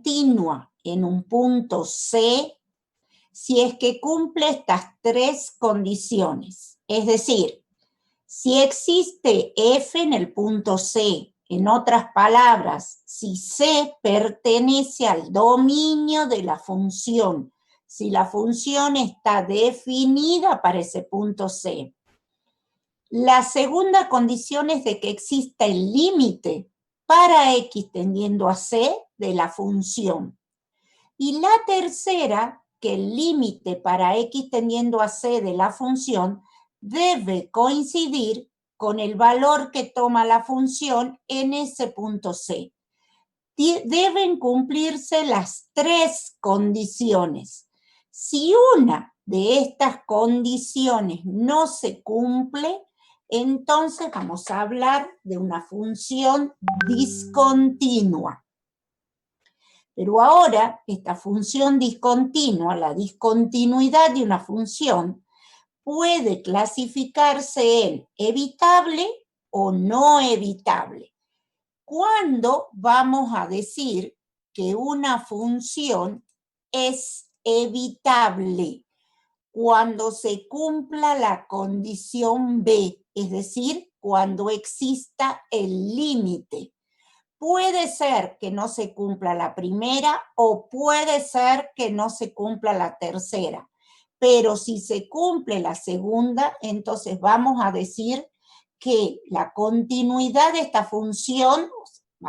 discontinua en un punto C si es que cumple estas tres condiciones. Es decir, si existe F en el punto C, en otras palabras, si C pertenece al dominio de la función, si la función está definida para ese punto C. La segunda condición es de que exista el límite para X tendiendo a C de la función. Y la tercera, que el límite para X tendiendo a C de la función debe coincidir con el valor que toma la función en ese punto C. Deben cumplirse las tres condiciones. Si una de estas condiciones no se cumple, entonces vamos a hablar de una función discontinua. Pero ahora, esta función discontinua, la discontinuidad de una función, puede clasificarse en evitable o no evitable. ¿Cuándo vamos a decir que una función es evitable? Cuando se cumpla la condición B, es decir, cuando exista el límite. Puede ser que no se cumpla la primera o puede ser que no se cumpla la tercera. Pero si se cumple la segunda, entonces vamos a decir que la continuidad de esta función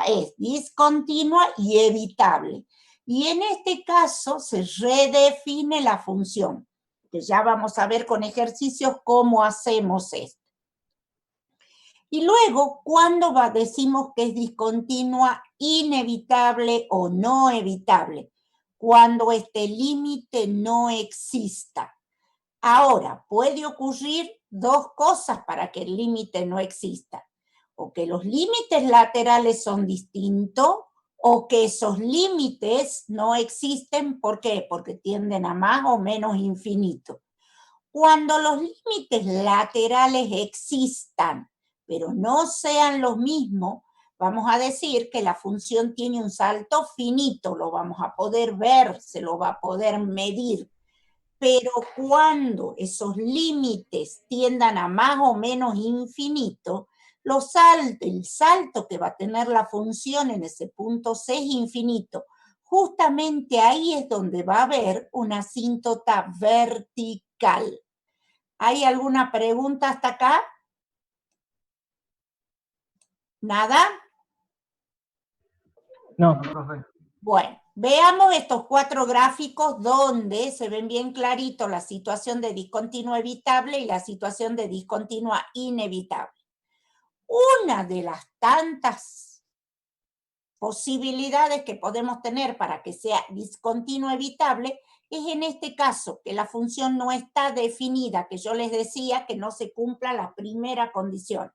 es discontinua y evitable. Y en este caso se redefine la función, que ya vamos a ver con ejercicios cómo hacemos esto. Y luego, ¿cuándo decimos que es discontinua, inevitable o no evitable? Cuando este límite no exista. Ahora, puede ocurrir dos cosas para que el límite no exista. O que los límites laterales son distintos, o que esos límites no existen. ¿Por qué? Porque tienden a más o menos infinito. Cuando los límites laterales existan, pero no sean los mismos, vamos a decir que la función tiene un salto finito, lo vamos a poder ver, se lo va a poder medir. Pero cuando esos límites tiendan a más o menos infinito, el salto que va a tener la función en ese punto C es infinito. Justamente ahí es donde va a haber una asíntota vertical. ¿Hay alguna pregunta hasta acá? ¿Nada? No, profe. Bueno, veamos estos cuatro gráficos donde se ven bien clarito la situación de discontinua evitable y la situación de discontinua inevitable. Una de las tantas posibilidades que podemos tener para que sea discontinua evitable es en este caso que la función no está definida, que yo les decía que no se cumpla la primera condición.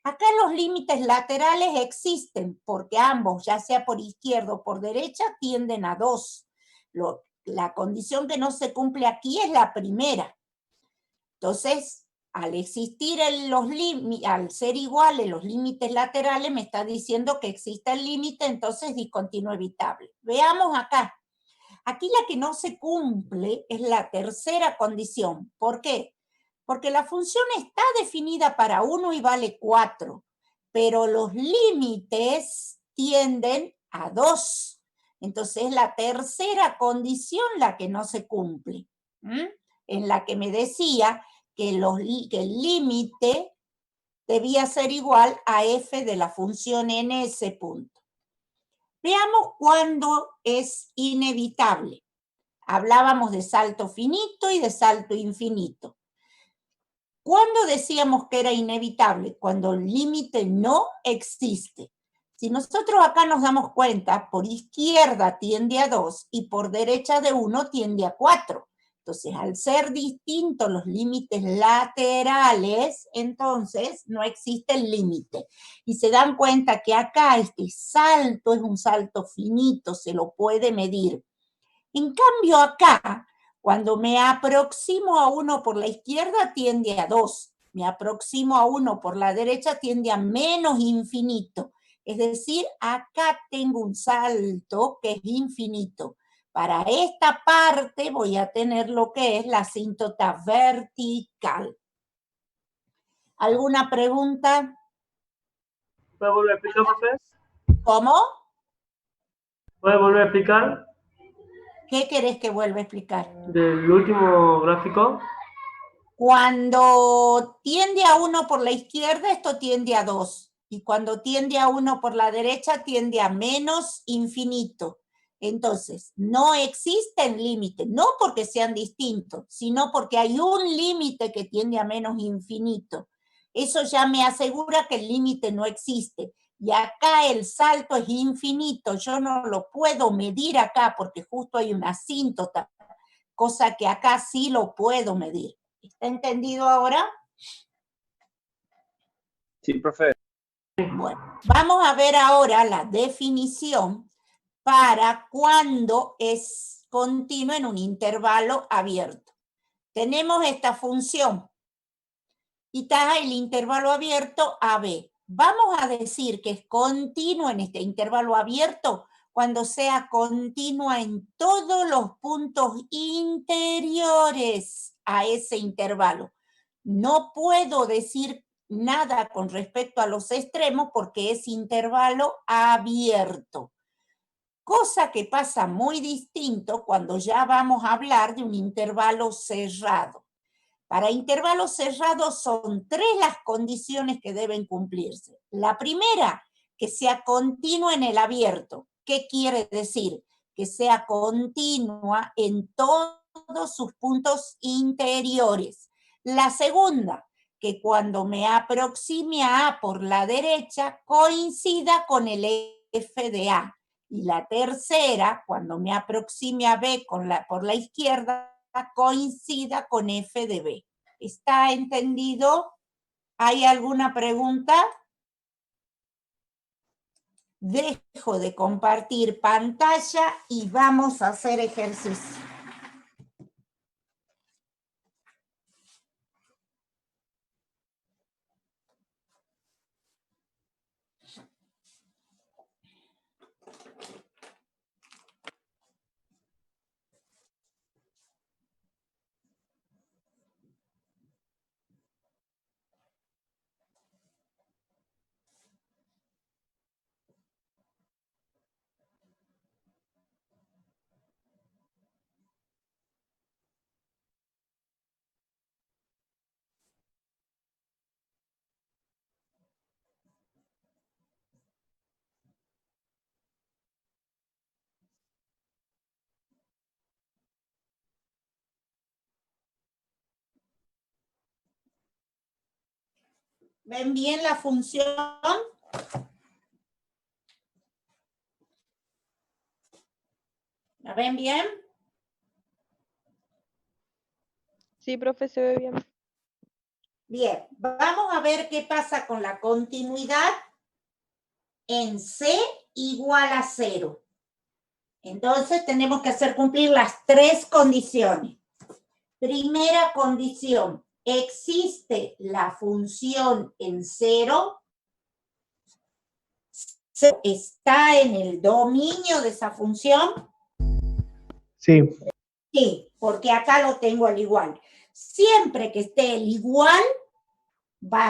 Acá los límites laterales existen porque ambos, ya sea por izquierda o por derecha, tienden a 2. La condición que no se cumple aquí es la primera. Entonces, al existir al ser iguales los límites laterales, me está diciendo que existe el límite, entonces discontinuo evitable. Veamos acá. Aquí la que no se cumple es la tercera condición. ¿Por qué? Porque la función está definida para 1 y vale 4, pero los límites tienden a 2. Entonces es la tercera condición la que no se cumple, en la que me decía que el límite debía ser igual a f de la función en ese punto. Veamos cuándo es inevitable. Hablábamos de salto finito y de salto infinito. ¿Cuándo decíamos que era inevitable? Cuando el límite no existe. Si nosotros acá nos damos cuenta, por izquierda tiende a 2 y por derecha de 1 tiende a 4. Entonces, al ser distintos los límites laterales, entonces no existe el límite. Y se dan cuenta que acá este salto es un salto finito, se lo puede medir. En cambio acá, cuando me aproximo a 1 por la izquierda, tiende a 2. Me aproximo a 1 por la derecha, tiende a menos infinito. Es decir, acá tengo un salto que es infinito. Para esta parte voy a tener lo que es la asíntota vertical. ¿Alguna pregunta? ¿Puede volver a explicar, profe? ¿Cómo? ¿Puede volver a explicar ¿Qué querés que vuelva a explicar? del último gráfico? Cuando tiende a 1 por la izquierda, esto tiende a 2. Y cuando tiende a 1 por la derecha, tiende a menos infinito. Entonces, no existen límites, no porque sean distintos, sino porque hay un límite que tiende a menos infinito. Eso ya me asegura que el límite no existe. Y acá el salto es infinito. Yo no lo puedo medir acá porque justo hay una asíntota, cosa que acá sí lo puedo medir. ¿Está entendido ahora? Sí, profe. Bueno, vamos a ver ahora la definición para cuando es continuo en un intervalo abierto. Tenemos esta función y está el intervalo abierto AB. Vamos a decir que es continuo en este intervalo abierto cuando sea continua en todos los puntos interiores a ese intervalo. No puedo decir nada con respecto a los extremos porque es intervalo abierto. Cosa que pasa muy distinto cuando ya vamos a hablar de un intervalo cerrado. Para intervalos cerrados son 3 las condiciones que deben cumplirse. La primera, que sea continua en el abierto. ¿Qué quiere decir? Que sea continua en todos sus puntos interiores. La segunda, que cuando me aproxime a A por la derecha, coincida con el F de A. Y la tercera, cuando me aproxime a B por la izquierda, coincida con F de B. ¿Está entendido? ¿Hay alguna pregunta? Dejo de compartir pantalla y vamos a hacer ejercicio. ¿Ven bien la función? ¿La ven bien? Sí, profe, se ve bien. Bien, vamos a ver qué pasa con la continuidad en C igual a 0. Entonces tenemos que hacer cumplir las 3 condiciones. Primera condición, ¿existe la función en 0? ¿Está en el dominio de esa función? Sí. Sí, porque acá lo tengo al igual. Siempre que esté el igual,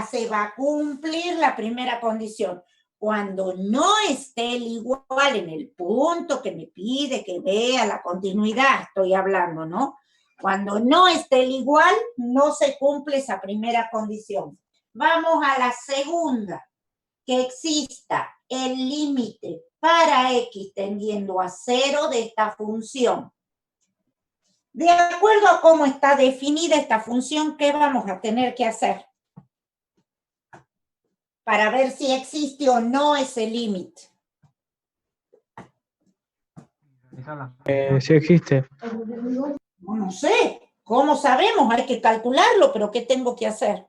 se va a cumplir la primera condición. Cuando no esté el igual en el punto que me pide que vea la continuidad, estoy hablando, ¿no? Cuando no esté el igual, no se cumple esa primera condición. Vamos a la segunda, que exista el límite para x tendiendo a 0 de esta función. De acuerdo a cómo está definida esta función, ¿qué vamos a tener que hacer? Para ver si existe o no ese límite. Sí existe. No sé. ¿Cómo sabemos? Hay que calcularlo, pero ¿qué tengo que hacer?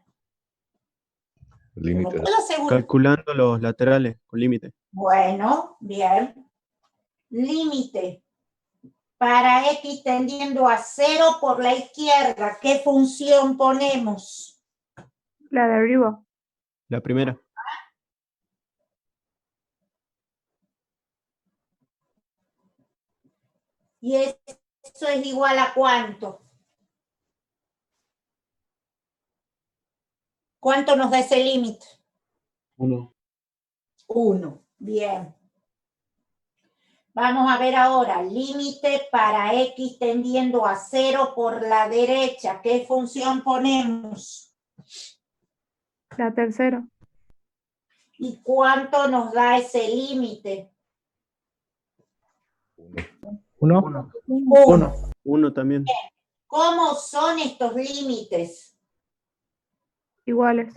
No puedo asegurar. Calculando los laterales con límite. Bueno, bien. Límite para x tendiendo a 0 por la izquierda. ¿Qué función ponemos? La de arriba. La primera. ¿Y eso es igual a cuánto? ¿Cuánto nos da ese límite? 1. 1. Bien. Vamos a ver ahora, límite para x tendiendo a 0 por la derecha. ¿Qué función ponemos? La tercera. ¿Y cuánto nos da ese límite? 1. 1. 1 también. ¿Cómo son estos límites? Iguales.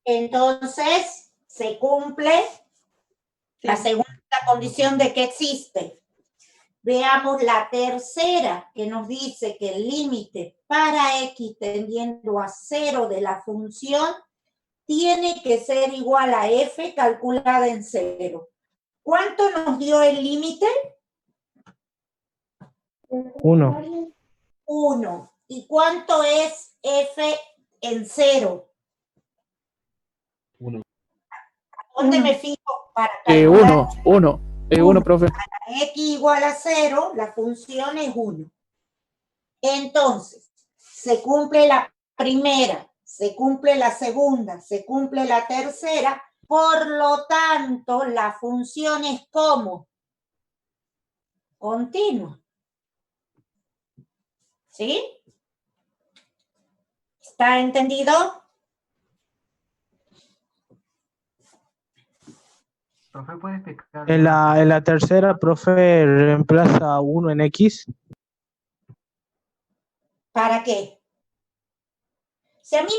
Entonces, se cumple la segunda condición de que existe. Veamos la tercera, que nos dice que el límite para x tendiendo a 0 de la función tiene que ser igual a f calculada en 0. ¿Cuánto nos dio el límite? 1. 1. ¿Y cuánto es f en 0? 1. ¿Dónde 1. me fijo para calcular? 1. 1, profe. X igual a 0, la función es 1. Entonces, se cumple la primera, se cumple la segunda, se cumple la tercera, por lo tanto, la función es como continua. ¿Sí? ¿Está entendido? Profe, ¿puede explicar? En la tercera, profe, reemplaza 1 en X. ¿Para qué? Si a mí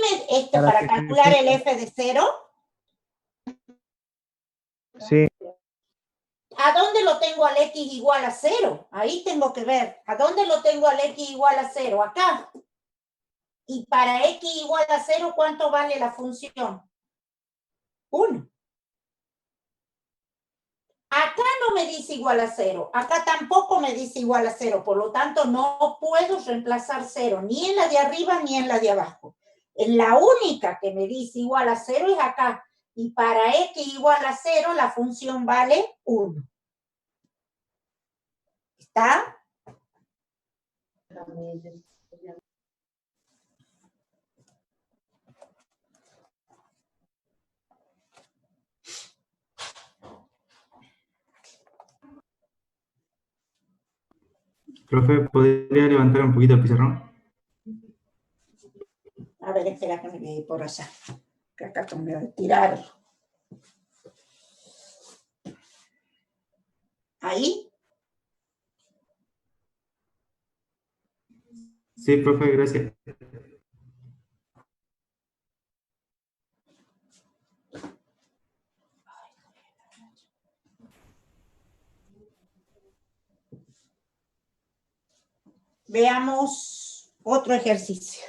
Para para que calcular el quede- f de 0, Sí, ¿a dónde lo tengo al x igual a 0? Ahí tengo que ver. ¿A dónde lo tengo al x igual a 0? Acá. Y para x igual a 0, ¿cuánto vale la función? 1. Acá no me dice igual a 0. Acá tampoco me dice igual a 0. Por lo tanto, no puedo reemplazar 0 ni en la de arriba ni en la de abajo. La única que me dice igual a 0 es acá. Y para x igual a 0, la función vale 1. ¿Está? Profe, ¿podría levantar un poquito el pizarrón? A ver, espera que me voy por allá. Que acá me voy a tirar. Ahí. Sí, profe, gracias. Veamos otro ejercicio.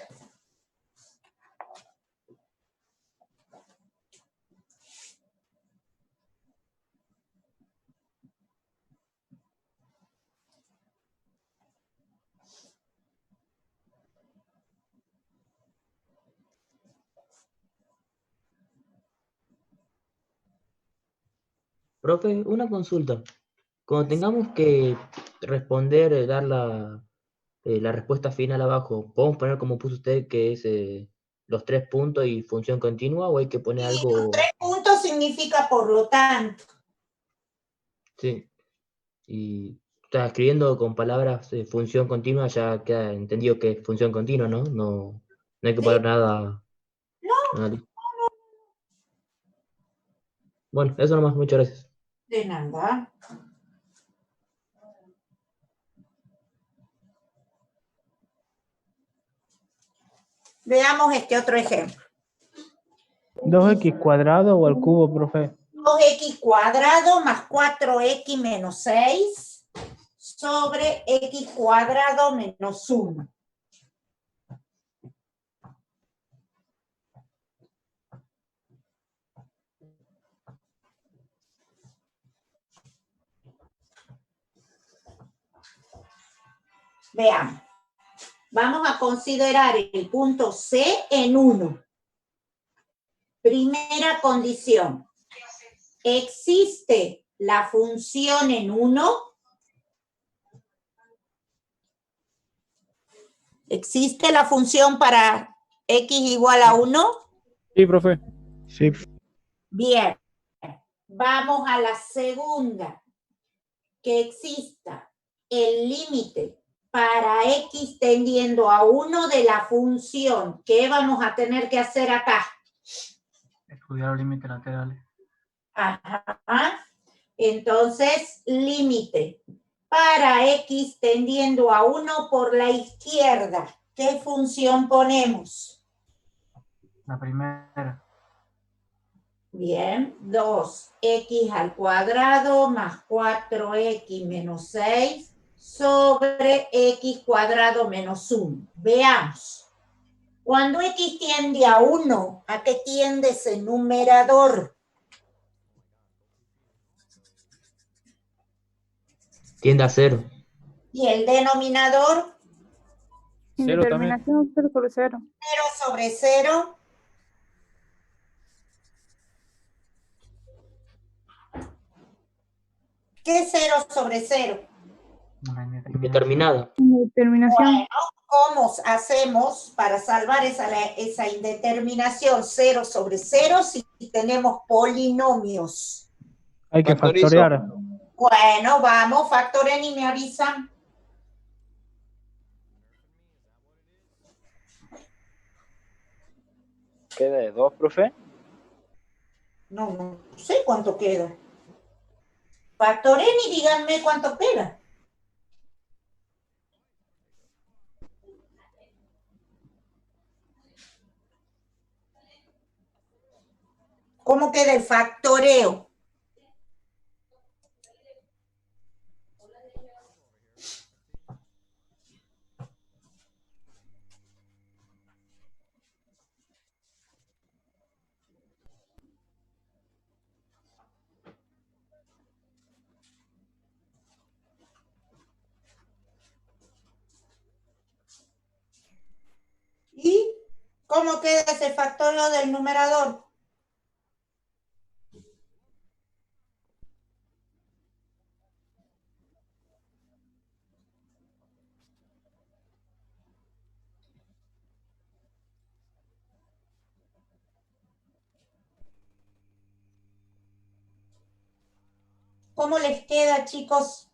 Profe, una consulta. Cuando tengamos que responder, dar la respuesta final abajo, ¿podemos poner como puso usted que es los 3 puntos y función continua o hay que poner Los algo? 3 puntos significa por lo tanto. Sí. Y está escribiendo con palabras función continua, ya queda entendido que es función continua, ¿no? No, no hay que poner nada. No, Bueno, eso nomás, muchas gracias. de nada. Veamos este otro ejemplo. 2x cuadrado o al cubo, profe. 2x cuadrado más 4x menos 6 sobre x cuadrado menos 1. Veamos. Vamos a considerar el punto C en 1. Primera condición. ¿Existe la función en 1? ¿Existe la función para x igual a 1? Sí, profe. Sí. Bien. Vamos a la segunda. Que exista el límite para x tendiendo a 1 de la función. ¿Qué vamos a tener que hacer acá? Estudiar los límites laterales. Ajá. Entonces, límite para x tendiendo a 1 por la izquierda. ¿Qué función ponemos? La primera. Bien, 2x al cuadrado más 4x menos 6 sobre x cuadrado menos 1. Veamos. Cuando x tiende a 1, ¿a qué tiende ese numerador? Tiende a 0. ¿Y el denominador? Cero también. Indeterminación 0 sobre 0. 0 sobre 0. ¿Qué es 0 sobre 0? Una indeterminada. Determinada. Indeterminación. Bueno, ¿cómo hacemos para salvar esa indeterminación 0 sobre 0 si tenemos polinomios? Hay que Factorizo. factorear. Bueno, vamos, factoren y me avisan. Queda de 2, profe. No sé cuánto queda. Factoren y díganme cuánto queda. ¿Cómo queda el factoreo? ¿Y cómo queda ese factorio del numerador? ¿Cómo les queda, chicos?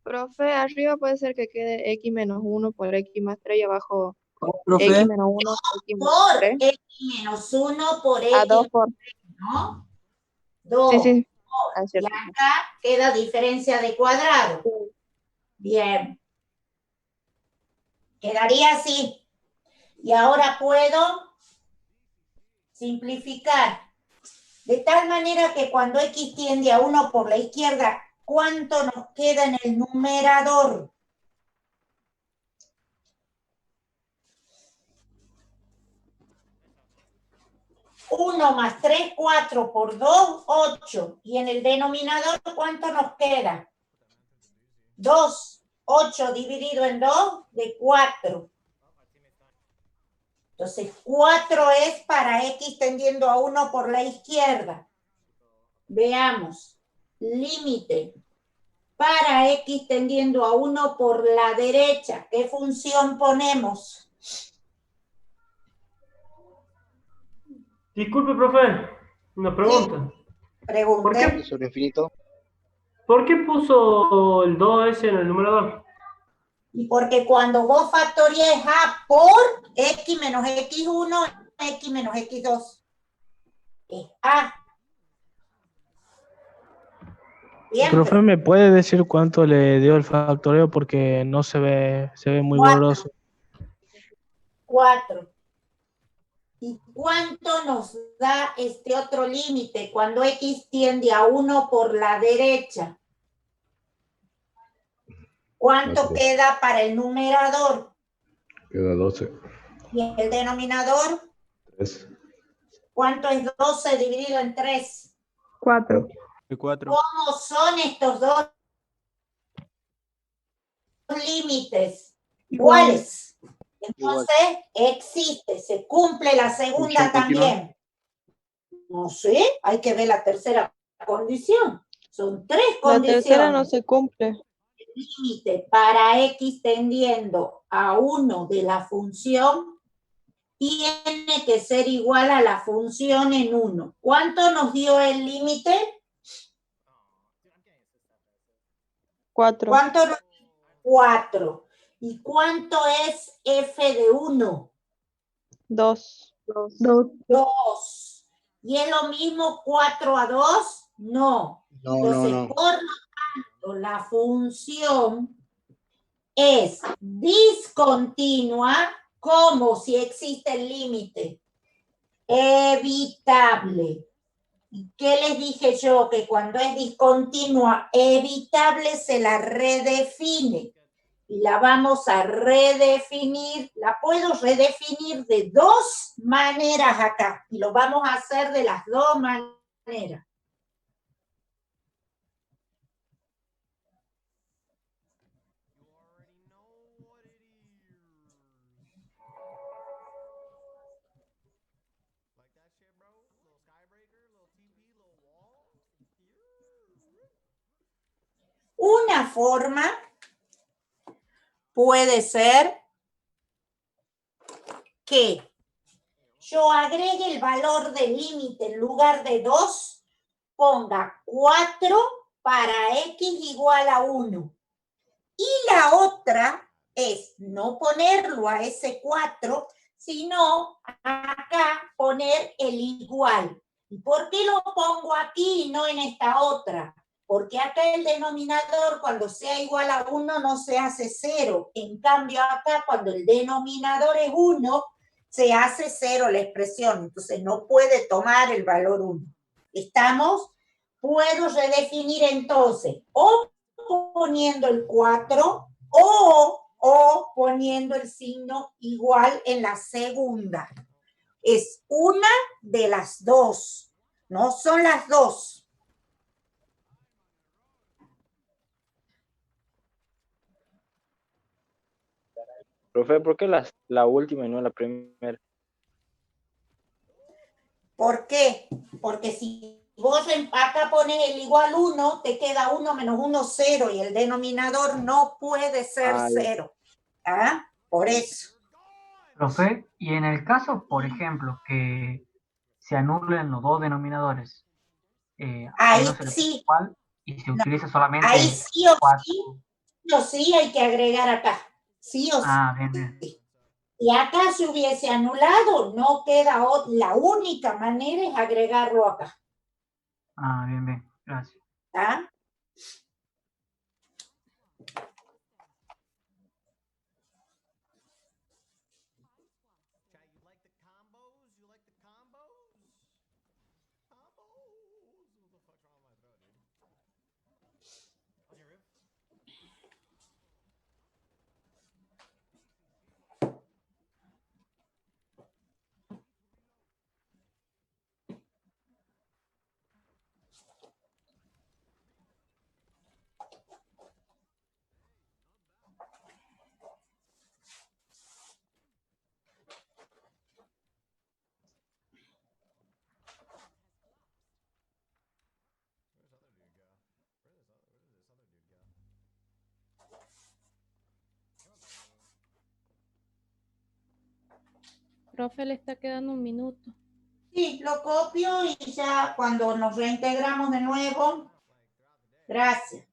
Profe, arriba puede ser que quede x menos 1 por x más 3 y abajo Profe. x menos 1 x más Por 3. x menos 1 por x, A 2 por... ¿no? 2. Sí, sí. Ah, Y cierto. acá queda diferencia de cuadrado. Bien. Quedaría así. Y ahora puedo simplificar. De tal manera que cuando x tiende a 1 por la izquierda, ¿cuánto nos queda en el numerador? Uno más 3, 4 por 2, 8. Y en el denominador, ¿cuánto nos queda? 2. 8 dividido en 2, de 4. Entonces, 4 es para x tendiendo a 1 por la izquierda. Veamos. Límite para x tendiendo a 1 por la derecha. ¿Qué función ponemos? Disculpe, profe, una pregunta. Pregunte. Sobre infinito. ¿Por qué puso el 2S en el numerador? Y porque cuando vos factorías a por x menos x1, x menos x2 es a. Bien, Profe, ¿me puede decir cuánto le dio el factoreo? Porque no se ve muy 4. borroso. 4. ¿Y cuánto nos da este otro límite cuando x tiende a 1 por la derecha? ¿Cuánto queda para el numerador? Queda 12. ¿Y el denominador? 3. ¿Cuánto es 12 dividido en 3? 4. 4. ¿Cómo son estos dos límites? Iguales. Entonces, existe, se cumple la segunda Función continua. también. No sé, hay que ver la tercera condición. Son 3 La condiciones. tercera no se cumple. límite para x tendiendo a 1 de la función tiene que ser igual a la función en 1. ¿Cuánto nos dio el límite? 4. ¿Cuánto nos dio? 4. ¿Y cuánto es f de 1? 2. 2. 2. ¿Y es lo mismo 4 a 2? No. Entonces, por lo tanto, la función es discontinua como si existe el límite. Evitable. ¿Y qué les dije yo? Que cuando es discontinua, evitable se la redefine. Y la vamos a redefinir. La puedo redefinir de dos maneras acá. Y lo vamos a hacer de las dos maneras. Una forma puede ser que yo agregue el valor del límite en lugar de 2, ponga 4 para x igual a 1. Y la otra es no ponerlo a ese 4, sino acá poner el igual. ¿Y por qué lo pongo aquí y no en esta otra? Porque acá el denominador cuando sea igual a 1 no se hace 0. En cambio acá cuando el denominador es 1 se hace 0 la expresión. Entonces no puede tomar el valor 1. ¿Estamos? Puedo redefinir entonces o poniendo el 4 o poniendo el signo igual en la segunda. Es una de las dos. No son las dos. Profe, ¿por qué la última y no la primera? ¿Por qué? Porque si vos acá pones el igual 1, te queda 1 menos 1, 0, y el denominador no puede ser 0. ¿Ah? Por eso. Profe, y en el caso, por ejemplo, que se anulen los dos denominadores, ahí no se le pone sí. igual y se utiliza solamente Ahí sí o sí hay que agregar acá. Sí o sí. Ah, bien, bien. Y acá se hubiese anulado, no queda la única manera es agregarlo acá. Ah, bien, bien. Gracias. ¿Ah? Profe, le está quedando un minuto. Sí, lo copio y ya cuando nos reintegramos de nuevo. Gracias.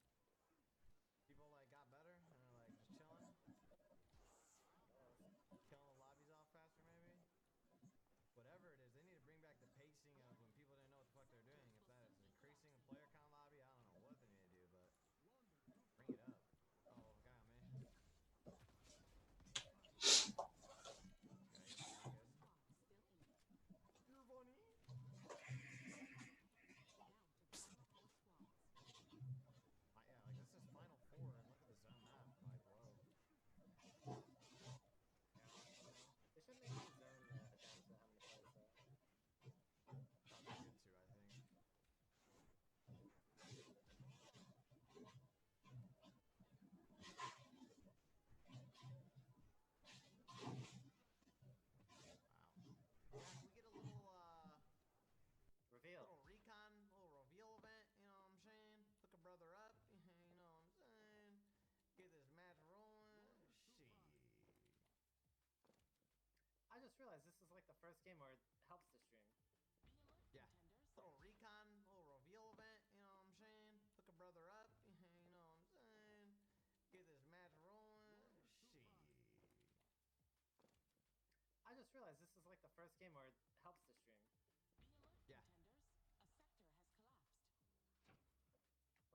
just realized this is like the first game where it helps the stream. Yeah. Little recon, little reveal event, you know what I'm saying? Hook a brother up, you know what I'm saying? Get this match rolling. Shit. I just realized this is like the first game where it helps the stream. Yeah.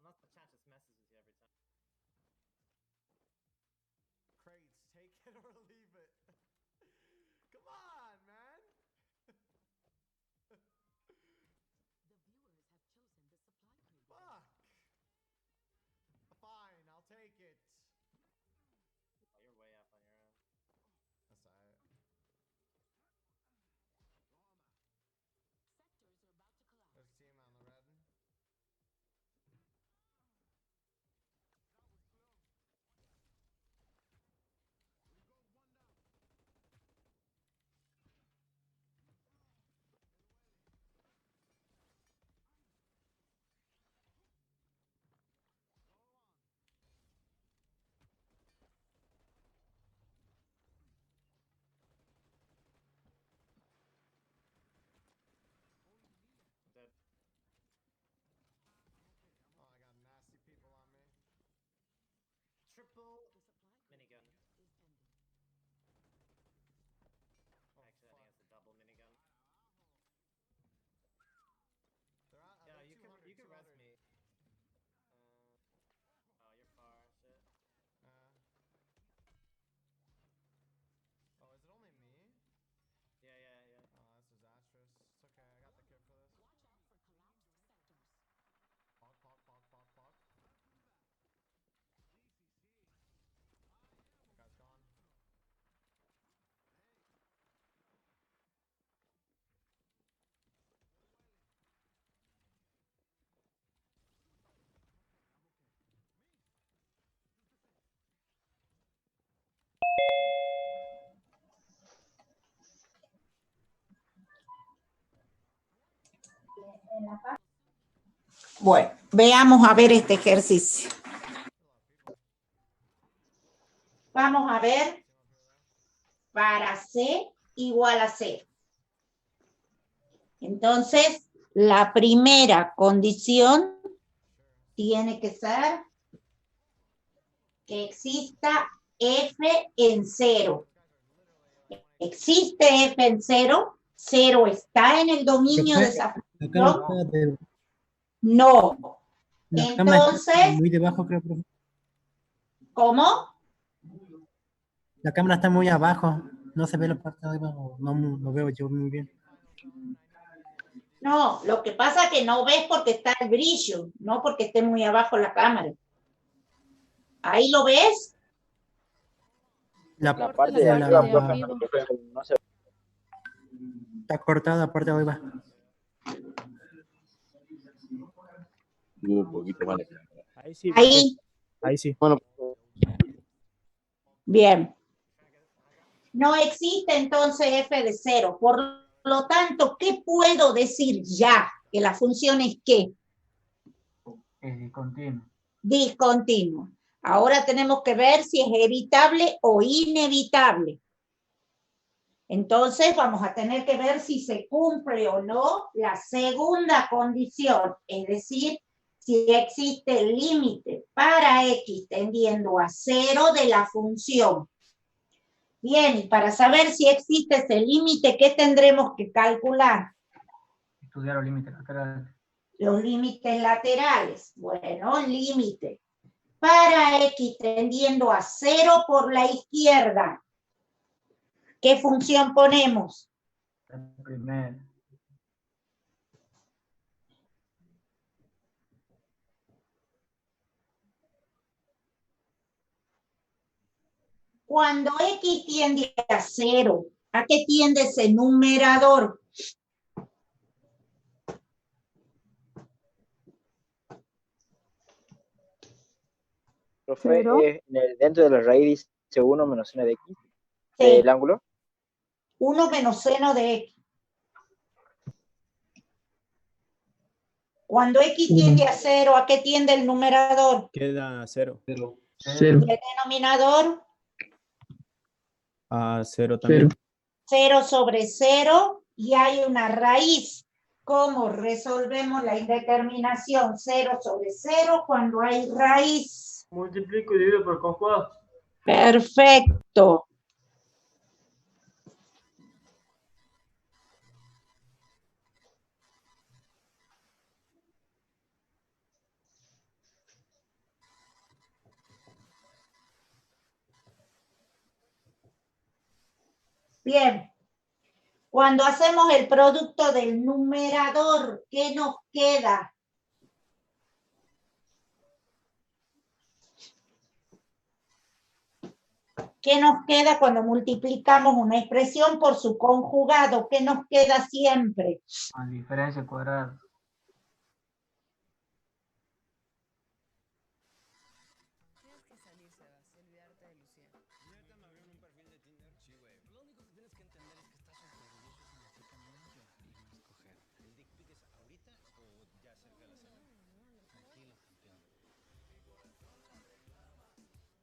Unless the chat just messes with you every time. Crates, take it or leave it. Come on, man. Fuck. Fine, I'll take it. Oh, you're way up on your own. That's alright. There's team on the red. Dead. Oh, I got nasty people on me. Triple minigun. Oh, Actually, I think fuck. it's a double minigun. They're on, Yeah, they're you can 200, you can res 200. me. Oh, you're far. Shit. Oh, is it only me? Yeah, yeah, yeah. Oh, that's disastrous. It's okay, I got the kit for this. Pog, pog, pog, pog, pog. That guy's gone. Bueno, veamos a ver este ejercicio. Vamos a ver para C igual a 0. Entonces, la primera condición tiene que ser que exista F en 0. ¿Existe F en 0? 0 está en el dominio de esa función. No. Entonces, muy debajo, creo, profe. ¿Cómo? La cámara está muy abajo. No se ve la parte de abajo. No lo veo yo muy bien. No, lo que pasa es que no ves porque está el brillo, no porque esté muy abajo la cámara. ¿Ahí lo ves? La parte de arriba, profe, no se ve. Está cortada la parte de arriba. Un poquito más. Ahí sí. Ahí. Ahí sí. Bueno, Bien. No existe entonces F de 0. Por lo tanto, ¿qué puedo decir ya? Que la función es ¿qué? Es discontinuo. Discontinuo. Ahora tenemos que ver si es evitable o inevitable. Entonces vamos a tener que ver si se cumple o no la segunda condición, es decir, si existe el límite para x tendiendo a 0 de la función. Bien, y para saber si existe ese límite, ¿qué tendremos que calcular? Estudiar los límites laterales. Los límites laterales. Bueno, límite para x tendiendo a 0 por la izquierda. ¿Qué función ponemos? La primera. Cuando x tiende a 0, ¿a qué tiende ese numerador? profe, dentro de la raíz dice 1 menos seno de x, el ángulo. 1 menos seno de x. Cuando x tiende a 0, ¿a qué tiende el numerador? Queda 0. ¿Y el denominador? A 0 también. 0 sobre 0 y hay una raíz. ¿Cómo resolvemos la indeterminación 0 sobre 0 cuando hay raíz? Multiplico y divido por conjugado. Perfecto. Bien. Cuando hacemos el producto del numerador, ¿qué nos queda? ¿Qué nos queda cuando multiplicamos una expresión por su conjugado? ¿Qué nos queda siempre? La diferencia cuadrada.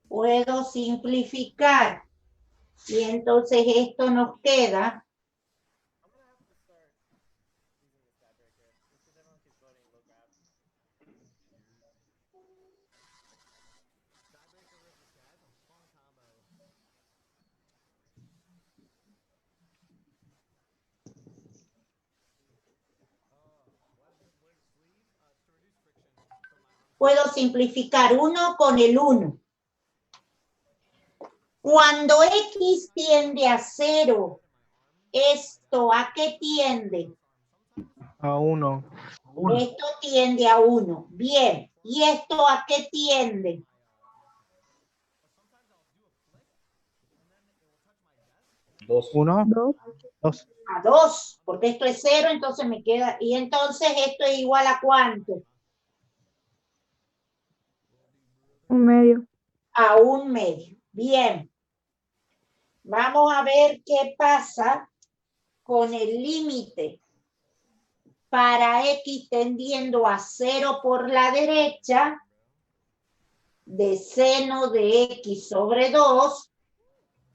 Puedo simplificar. Y entonces esto nos queda. Puedo simplificar 1 con el 1. Cuando x tiende a 0, ¿esto a qué tiende? A 1. Esto tiende a 1. Bien. ¿Y esto a qué tiende? Dos. 1. 2. A 2, porque esto es 0, entonces me queda. Y entonces esto es igual a ¿cuánto? 1/2. A 1/2. Bien. Vamos a ver qué pasa con el límite para x tendiendo a 0 por la derecha de seno de x sobre 2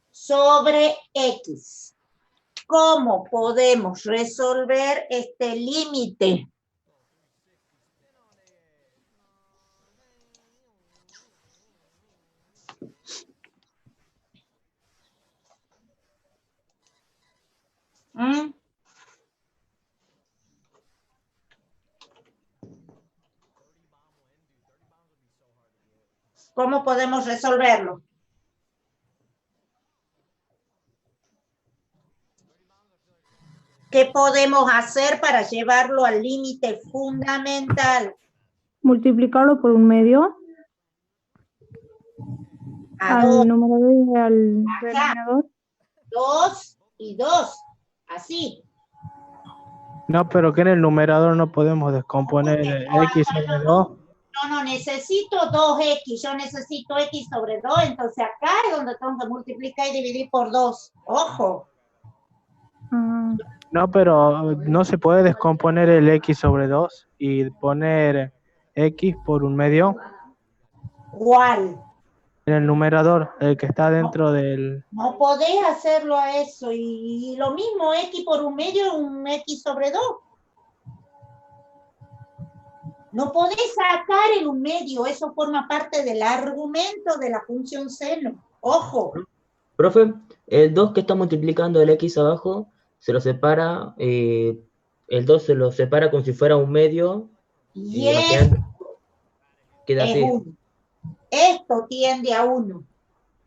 sobre x. ¿Cómo podemos resolver este límite? ¿Mm? ¿Cómo podemos resolverlo? ¿Qué podemos hacer para llevarlo al límite fundamental? Multiplicarlo por 1/2 A al 2. numerador y al denominador. 2 y 2. Así. No, pero que en el numerador no podemos descomponer x sobre 2. No, necesito 2x. Yo necesito x sobre 2. Entonces acá es donde tengo que multiplicar y dividir por 2. Ojo. No, pero no se puede descomponer el x sobre 2 y poner x por 1/2. ¿Cuál? En el numerador, el que está dentro del... No podés hacerlo a eso. Y lo mismo, x por 1/2 es un x sobre 2. No podés sacar el 1/2. Eso forma parte del argumento de la función seno. Ojo. Profe, el 2 que está multiplicando el x abajo, se lo separa, el 2 se lo separa como si fuera 1/2. Y esto queda es así. 1. Esto tiende a 1.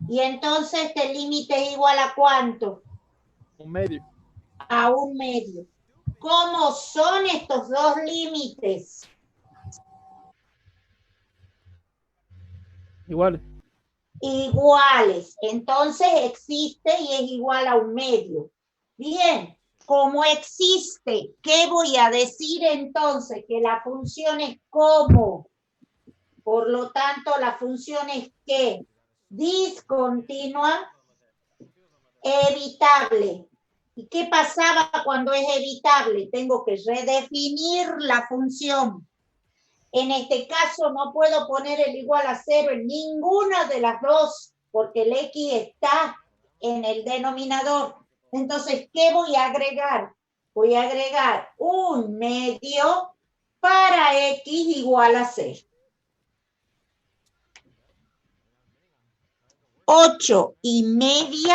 Y entonces este límite es igual a ¿cuánto? 1/2. A 1/2. ¿Cómo son estos dos límites? Igual. Iguales. Entonces existe y es igual a 1/2. Bien. Como existe, ¿qué voy a decir entonces? Que la función es como. Por lo tanto, la función es que discontinua, evitable. ¿Y qué pasaba cuando es evitable? Tengo que redefinir la función. En este caso no puedo poner el igual a 0 en ninguna de las dos, porque el x está en el denominador. Entonces, ¿qué voy a agregar? Voy a agregar un medio para x igual a 0. 8,5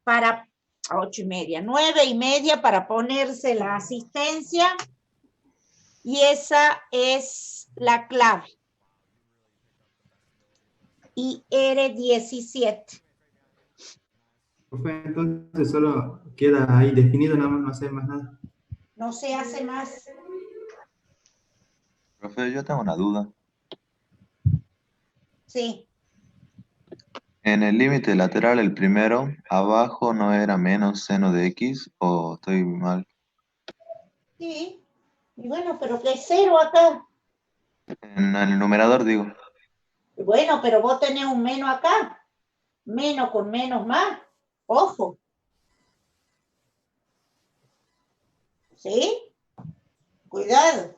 para 8,5, 9,5 para ponerse la asistencia. Y esa es la clave. Y R17. Profe, entonces solo queda ahí definido, nada más, no hace más nada. No se hace más. Profe, yo tengo una duda. Sí. En el límite lateral, el primero, abajo no era menos seno de x, o estoy mal. Sí. Y bueno, pero que es 0 acá. En el numerador digo. Y bueno, pero vos tenés un menos acá. Menos con menos más. Ojo. ¿Sí? Cuidado.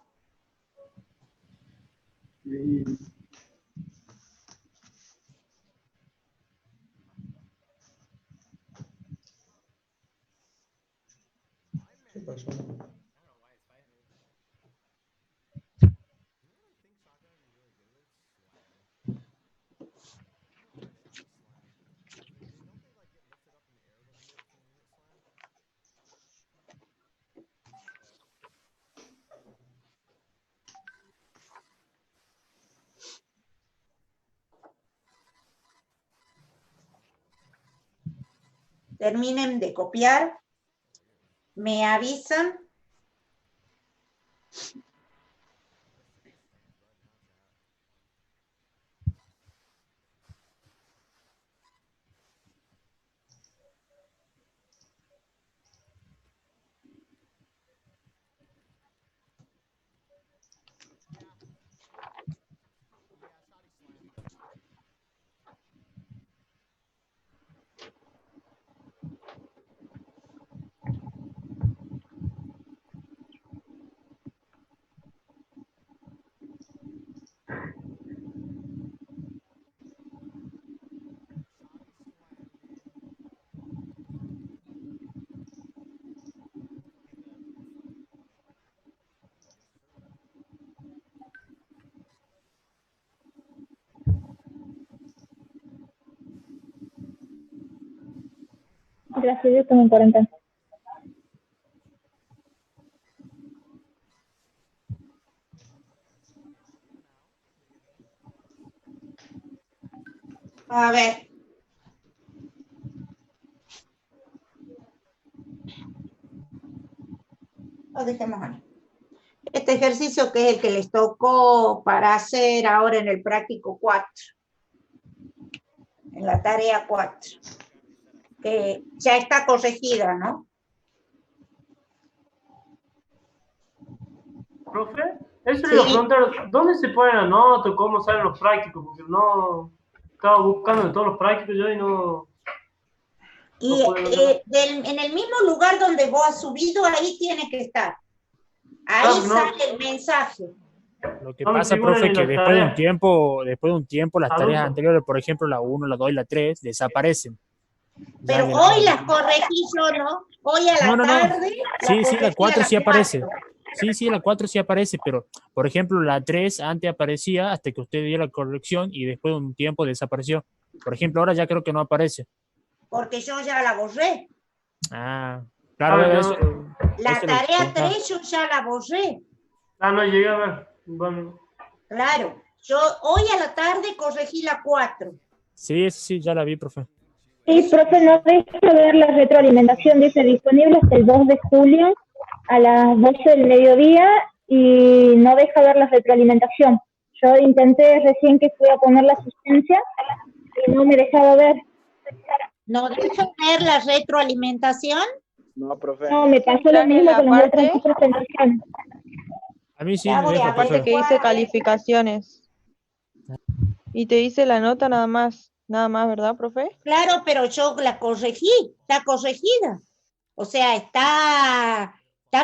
¿Qué pasó? Terminen de copiar. Me avisan. Gracias, yo tengo 40. A ver. Lo dejemos ahí. Este ejercicio que es el que les tocó para hacer ahora en el práctico 4. En la tarea 4. Que ya está corregida, ¿no? Profe, eso le iba a preguntar, ¿dónde se ponen las notas? ¿Cómo salen los prácticos? Porque no estaba buscando en todos los prácticos yo y no. Y en el mismo lugar donde vos has subido, ahí tiene que estar. Ahí sale el mensaje. Lo que pasa, profe, que después de un tiempo, las tareas anteriores, por ejemplo, la 1, la 2 y la 3, desaparecen. Pero hoy las corregí yo, ¿no? Hoy a la tarde. Sí, la 4 sí aparece. Sí, la 4 sí aparece, pero, por ejemplo, la 3 antes aparecía hasta que usted dio la corrección y después de un tiempo desapareció. Por ejemplo, ahora ya creo que no aparece. Porque yo ya la borré. Ah, claro, eso. La tarea 3 yo ya la borré. No llegué a ver. Bueno. Claro, yo hoy a la tarde corregí la 4. Sí, ya la vi, profe. Sí, profe, no deja ver la retroalimentación, dice disponible hasta el 2 de julio a las 12 del mediodía y no deja ver la retroalimentación. Yo intenté recién que fui a poner la asistencia y no me dejaba ver. ¿No deja ver la retroalimentación? No, profe. No, me pasó lo mismo con las otras presentaciones. A mí sí Ya me voy deja, a ver profe. Que dice calificaciones. Y te dice la nota nada más, ¿verdad, profe? Claro, pero yo la corregí, está corregida. O sea, está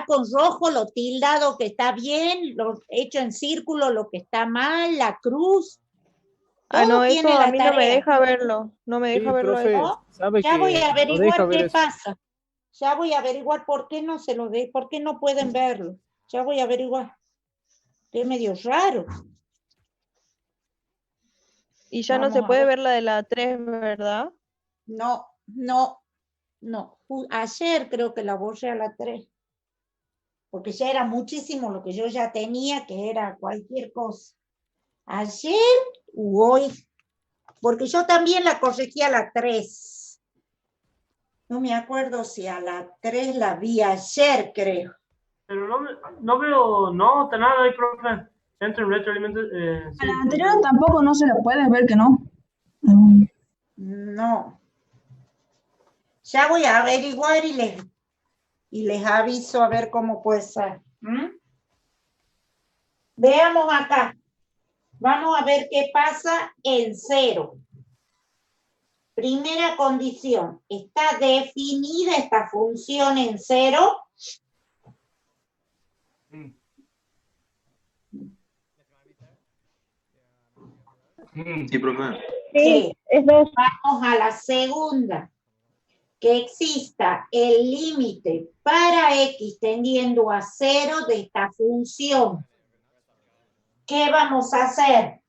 con rojo lo tildado que está bien, lo hecho en círculo lo que está mal, la cruz. No, tiene eso la a mí no me tarea. deja verlo. No me deja verlo profe, eso. sabe Ya voy a que no deja averiguar ver qué eso. pasa. Ya voy a averiguar por qué no se lo ve, por qué no pueden verlo. Ya voy a averiguar. Es medio raro. Y ya no Vamos se a puede ver. ver la de la 3, ¿verdad? No. Ayer creo que la borré a la 3. Porque ya era muchísimo lo que yo ya tenía, que era cualquier cosa. Ayer u hoy. Porque yo también la corregí a la 3. No me acuerdo si a la 3 la vi ayer, creo. Pero no veo nota, nada ahí, profe. Entro en retroalimentación. A la anterior tampoco no se lo puede ver que no. No. Ya voy a averiguar y les aviso a ver cómo puede ser. Veamos acá. Vamos a ver qué pasa en 0. Primera condición. ¿Está definida esta función en 0? Sí, profe. Sí, es 2. Vamos a la segunda. Que exista el límite para x tendiendo a 0 de esta función. ¿Qué vamos a hacer?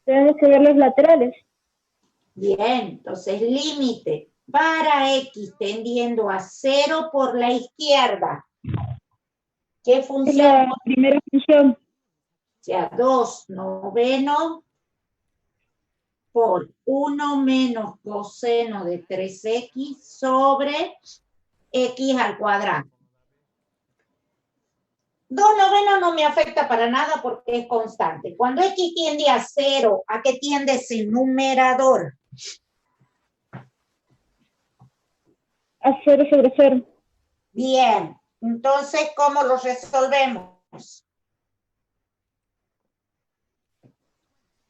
Tenemos que ver los laterales. Bien, entonces límite para x tendiendo a 0 por la izquierda. ¿Qué Es función? la primera función. O sea, 2 noveno por 1 menos coseno de 3x sobre x al cuadrado. 2 novenos no me afecta para nada porque es constante. Cuando x tiende a 0, ¿a qué tiende ese numerador? A 0 sobre 0. Bien, entonces, ¿cómo lo resolvemos?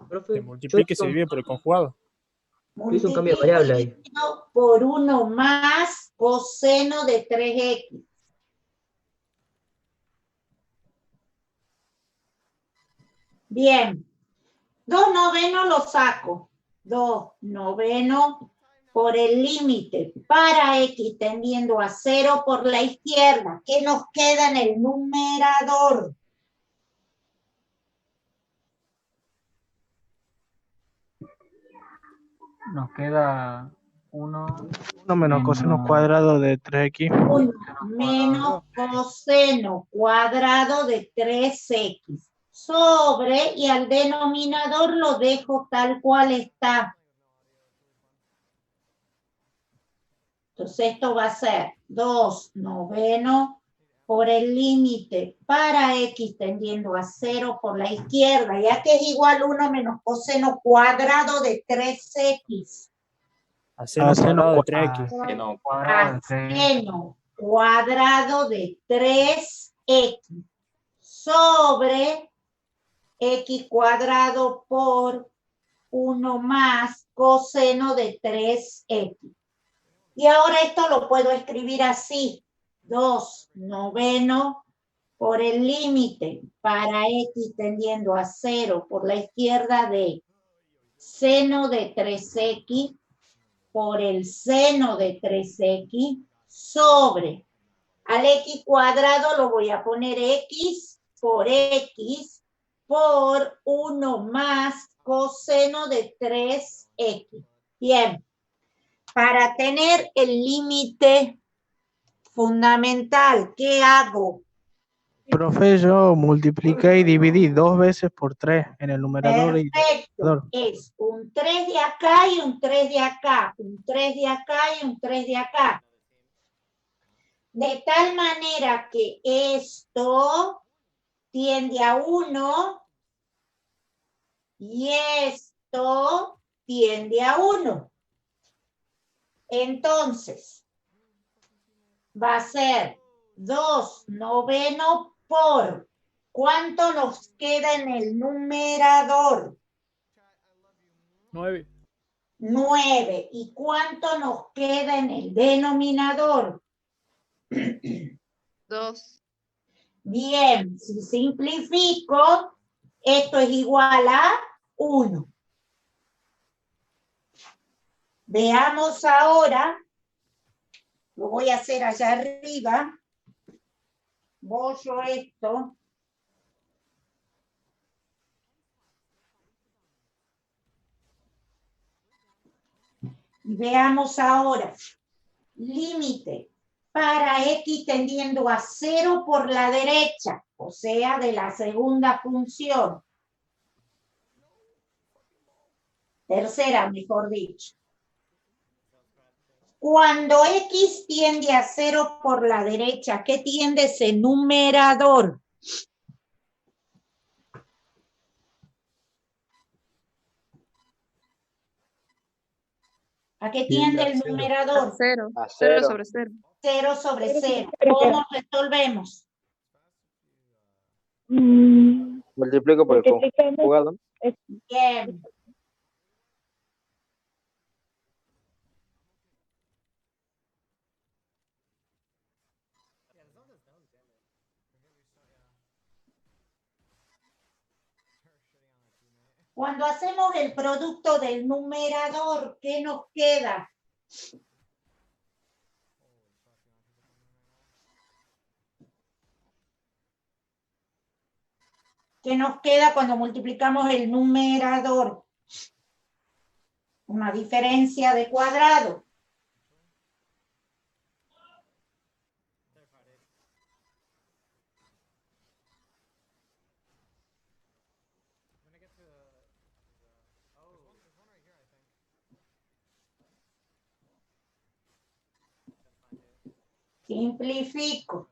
Profe, Se multiplica y se divide por el conjugado. hice un cambio de variable ahí. Por 1 más coseno de 3x. Bien. 2 novenos lo saco. 2 novenos por el límite para x tendiendo a 0 por la izquierda. ¿Qué nos queda en el numerador? Nos queda 1 menos coseno cuadrado de 3x. 1 menos coseno cuadrado de 3x. Sobre, y al denominador lo dejo tal cual está. Entonces esto va a ser 2 novenos por el límite para x tendiendo a 0 por la izquierda, ya que es igual 1 menos coseno cuadrado de 3x. A seno cuadrado de 3x. A seno cuadrado de 3x sobre x cuadrado por 1 más coseno de 3x. Y ahora esto lo puedo escribir así. 2 novenos por el límite para x tendiendo a 0 por la izquierda de seno de 3x por el seno de 3x sobre al x cuadrado lo voy a poner x por 1 más coseno de 3x. Bien, para tener el límite fundamental, ¿qué hago? Profe, yo multipliqué y dividí 2 veces por 3 en el numerador y Perfecto, es un 3 de acá y un 3 de acá, un 3 de acá y un 3 de acá. De tal manera que esto tiende a 1 y esto tiende a 1. Entonces, va a ser 2 novenos por, ¿cuánto nos queda en el numerador? 9. 9. ¿Y cuánto nos queda en el denominador? 2. Bien, si simplifico, esto es igual a 1. Veamos ahora, lo voy a hacer allá arriba, borro esto. Y veamos ahora, límite para x tendiendo a 0 por la derecha, o sea, de la segunda función. Tercera, mejor dicho. Cuando x tiende a 0 por la derecha, ¿qué tiende ese numerador? ¿A qué tiende el numerador? Cero. A Cero cero. sobre cero. 0 sobre 0. ¿Cómo resolvemos? Multiplico por el conjugado. Bien. Cuando hacemos el producto del numerador, ¿qué nos queda? ¿Qué nos queda cuando multiplicamos el numerador? Una diferencia de cuadrado. Simplifico.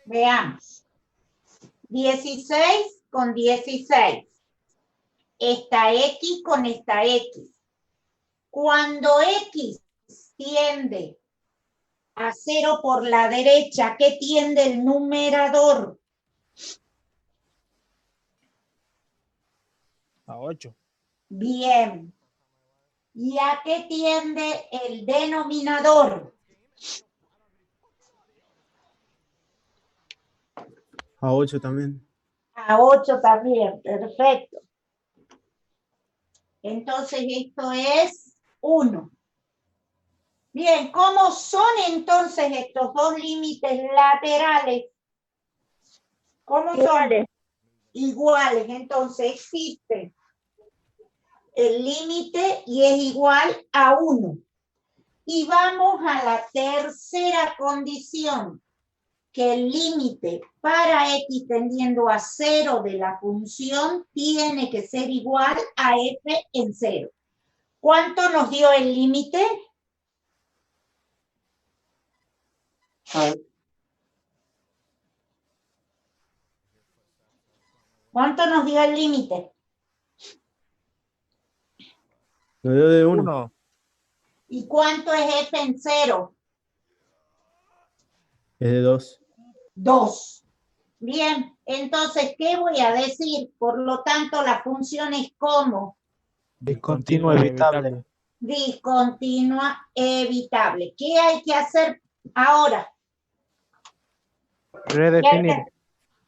Veamos. 16 con 16. Esta X con esta X. Cuando X tiende a 0 por la derecha, ¿qué tiende el numerador? A 8. Bien. ¿Y a qué tiende el denominador? A 8 también. A 8 también, perfecto. Entonces esto es 1. Bien, ¿cómo son entonces estos dos límites laterales? ¿Cómo son? Iguales. Entonces existe el límite y es igual a 1. Y vamos a la tercera condición, que el límite para x tendiendo a 0 de la función tiene que ser igual a f en 0. ¿Cuánto nos dio el límite? ¿Cuánto nos dio el límite? Lo dio de 1. ¿Y cuánto es f en 0? Es de 2. 2. Bien, entonces, ¿qué voy a decir? Por lo tanto, la función es como Discontinuo evitable. discontinua evitable. ¿Qué hay que hacer ahora? Redefinir.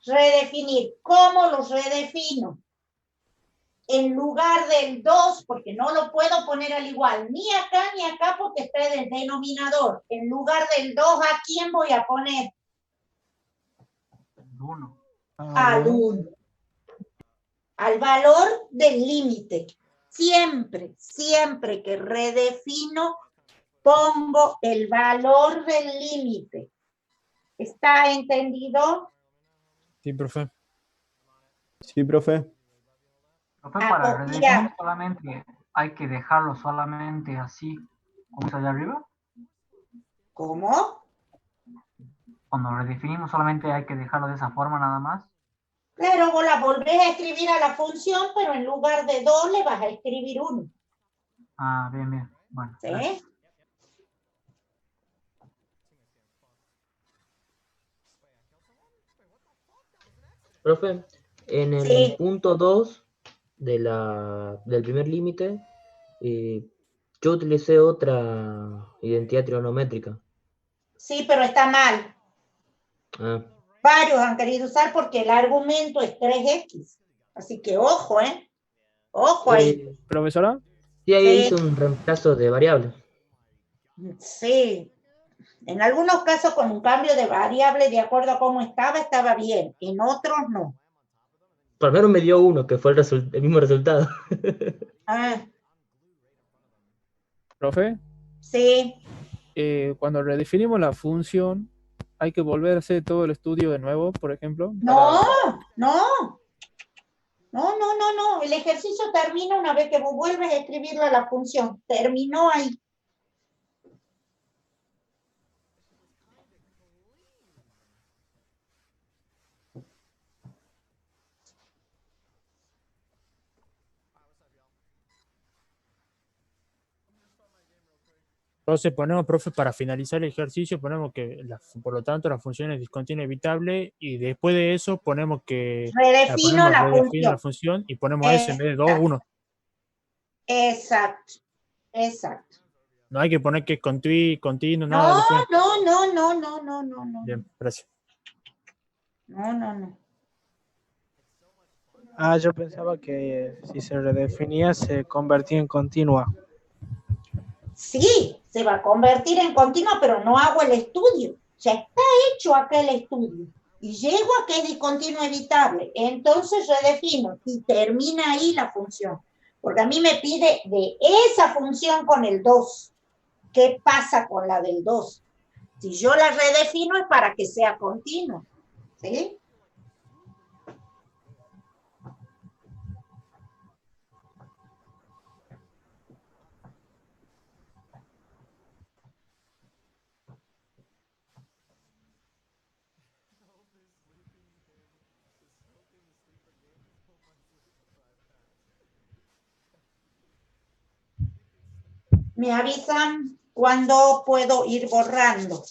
Redefinir. ¿Cómo lo redefino? En lugar del 2, porque no lo puedo poner al igual, ni acá, porque está en el denominador. En lugar del 2, ¿a quién voy a poner? 1. Al 1. Al valor del límite. Siempre, siempre que redefino, pongo el valor del límite. ¿Está entendido? Sí, profe. Sí, profe. Profe, para redefinir solamente hay que dejarlo solamente así, como está allá arriba. ¿Cómo? Cuando redefinimos solamente hay que dejarlo de esa forma nada más. Claro, vos la volvés a escribir a la función, pero en lugar de 2 le vas a escribir 1. Ah, bien, bien. Bueno. ¿Sí? Profe, en el Sí. punto 2 del primer límite, yo utilicé otra identidad trigonométrica. Sí, pero está mal. Ah, Varios han querido usar porque el argumento es 3x. Así que ojo, ¿eh? Ojo ahí. ¿Profesora? sí, ahí Sí. hice un reemplazo de variable. Sí. En algunos casos con un cambio de variable de acuerdo a cómo estaba bien. En otros no. Por lo menos me dio uno, que fue el mismo resultado. Ah, ¿Profe? sí. Cuando redefinimos la función, hay que volver a hacer todo el estudio de nuevo, por ejemplo. No, no. No. El ejercicio termina una vez que vos vuelves a escribirle a la función. Terminó ahí. Entonces ponemos, profe, para finalizar el ejercicio, ponemos que, por lo tanto, la función es discontinua inevitable y después de eso ponemos que Redefino la redefino la función. función y ponemos S en vez de 2, 1. Exacto. Exacto. No hay que poner que es continuo, nada después. No. Bien, gracias. No. Ah, yo pensaba que si se redefinía se convertía en continua. Sí, se va a convertir en continua, pero no hago el estudio. Ya está hecho aquel estudio. Y llego a que es discontinuo evitable. Entonces redefino y termina ahí la función. Porque a mí me pide de esa función con el 2. ¿Qué pasa con la del 2? Si yo la redefino es para que sea continua. ¿Sí? Me avisan cuando puedo ir borrando.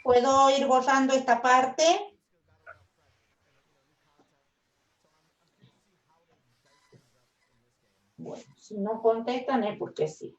¿Puedo ir borrando esta parte? Bueno, si no contestan es porque sí.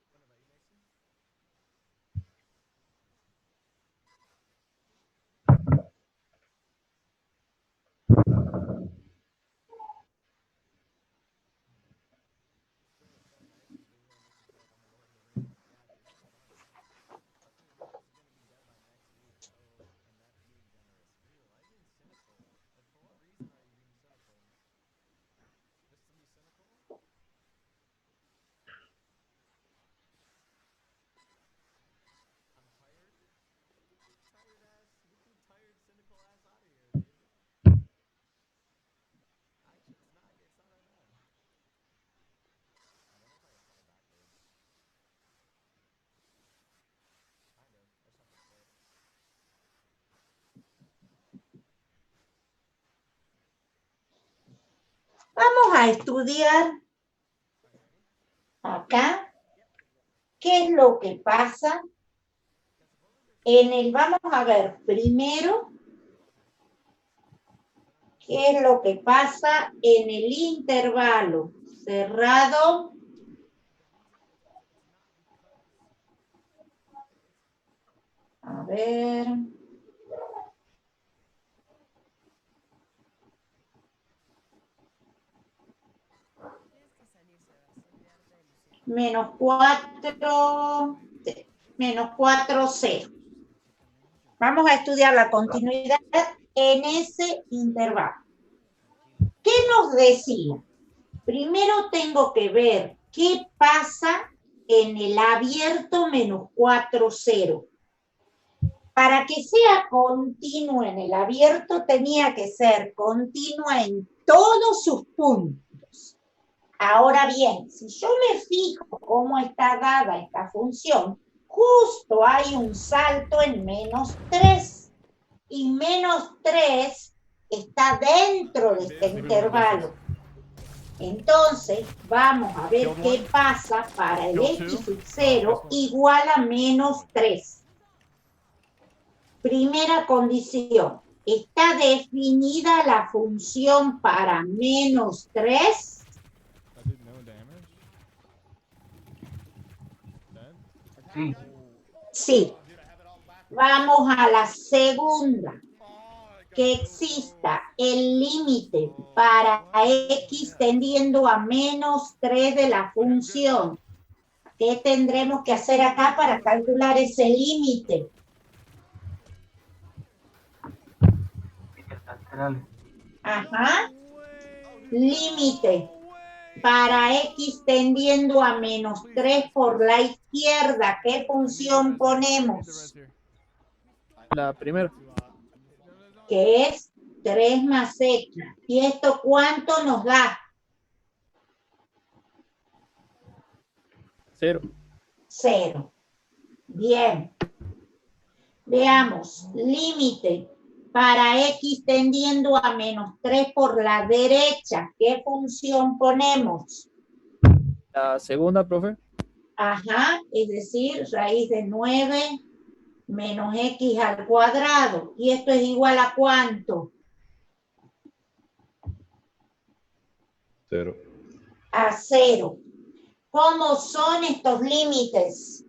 Vamos a estudiar acá qué es lo que pasa vamos a ver primero qué es lo que pasa en el intervalo cerrado a ver -4, 0. Vamos a estudiar la continuidad en ese intervalo. ¿Qué nos decía? Primero tengo que ver qué pasa en el abierto -4, 0. Para que sea continua en el abierto, tenía que ser continua en todos sus puntos. Ahora bien, si yo me fijo cómo está dada esta función, justo hay un salto en -3. Y -3 está dentro de este intervalo. Entonces, vamos a ver qué pasa para el x sub 0 igual a -3. Primera condición. ¿Está definida la función para -3? Sí. Sí. Vamos a la segunda. Que exista el límite para x tendiendo a -3 de la función. ¿Qué tendremos que hacer acá para calcular ese límite? Ajá. Límite para x tendiendo a -3 por la izquierda. ¿Qué función ponemos? La primera. Que es 3 más x. ¿Y esto cuánto nos da? 0. 0. Bien. Veamos. Límite para x tendiendo a -3 por la derecha. ¿Qué función ponemos? La segunda, profe. Ajá. Es decir, raíz de 9 menos x al cuadrado. ¿Y esto es igual a cuánto? 0. A 0. ¿Cómo son estos límites?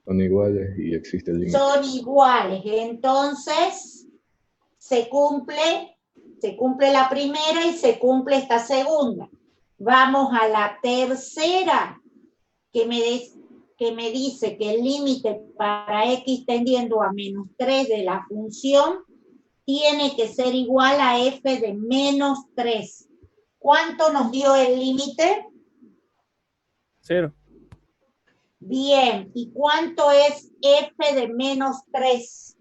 Son iguales y existe el límite. Son iguales. Entonces, se cumple la primera y se cumple esta segunda. Vamos a la tercera, que me dice que el límite para x tendiendo a -3 de la función tiene que ser igual a f de -3. ¿Cuánto nos dio el límite? 0. Bien, ¿y cuánto es f de -3?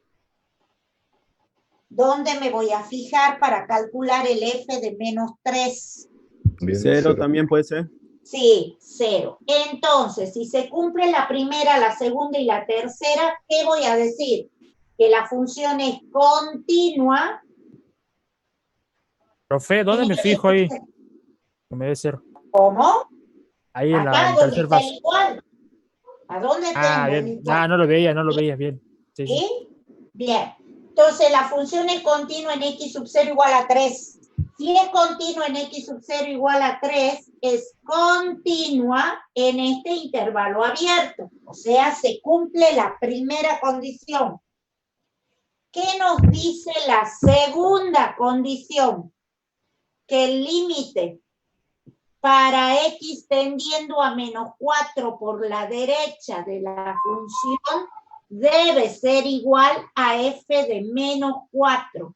¿Dónde me voy a fijar para calcular el f de -3? 0 también puede ser. Sí, 0. Entonces, si se cumple la primera, la segunda y la tercera, ¿qué voy a decir? Que la función es continua. Profe, ¿dónde me fijo ahí? Que me dé 0. ¿Cómo? Ahí en Acá el donde tercer está paso. igual. ¿A dónde tengo el Bien. igual? No lo veía bien. Sí, sí. ¿Sí? Bien. Entonces, la función es continua en x sub 0 igual a 3. Si es continua en x sub 0 igual a 3, es continua en este intervalo abierto. O sea, se cumple la primera condición. ¿Qué nos dice la segunda condición? Que el límite para x tendiendo a -4 por la derecha de la función debe ser igual a f de -4.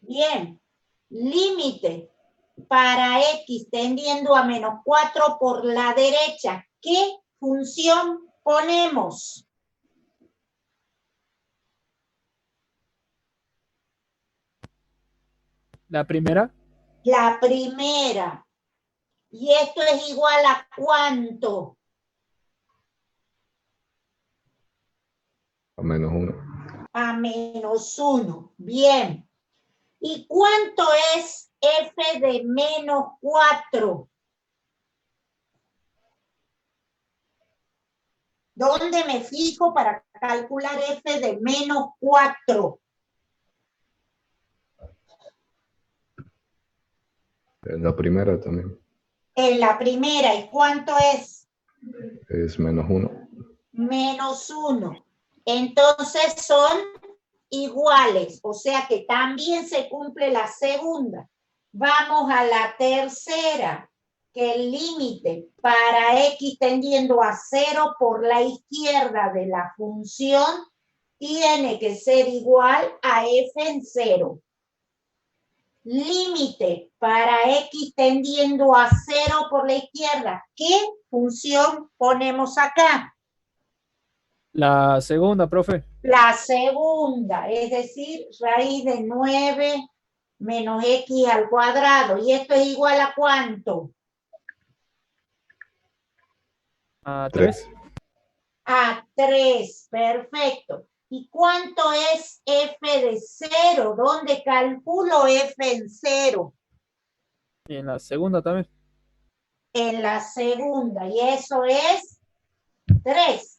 Bien, límite para x tendiendo a -4 por la derecha. ¿Qué función ponemos? La primera. La primera. ¿Y esto es igual a cuánto? A -1. A -1. Bien. ¿Y cuánto es f de -4? ¿Dónde me fijo para calcular f de -4? En la primera también. En la primera. ¿Y cuánto es? Es -1. -1. Entonces son iguales, o sea que también se cumple la segunda. Vamos a la tercera, que el límite para x tendiendo a 0 por la izquierda de la función tiene que ser igual a f en 0. límite para x tendiendo a 0 por la izquierda. ¿Qué función ponemos acá? La segunda, profe. La segunda, es decir, raíz de 9 menos x al cuadrado. ¿Y esto es igual a cuánto? A 3. A 3, perfecto. ¿Y cuánto es f de 0? ¿Dónde calculo f en 0? Y en la segunda también. En la segunda, y eso es 3.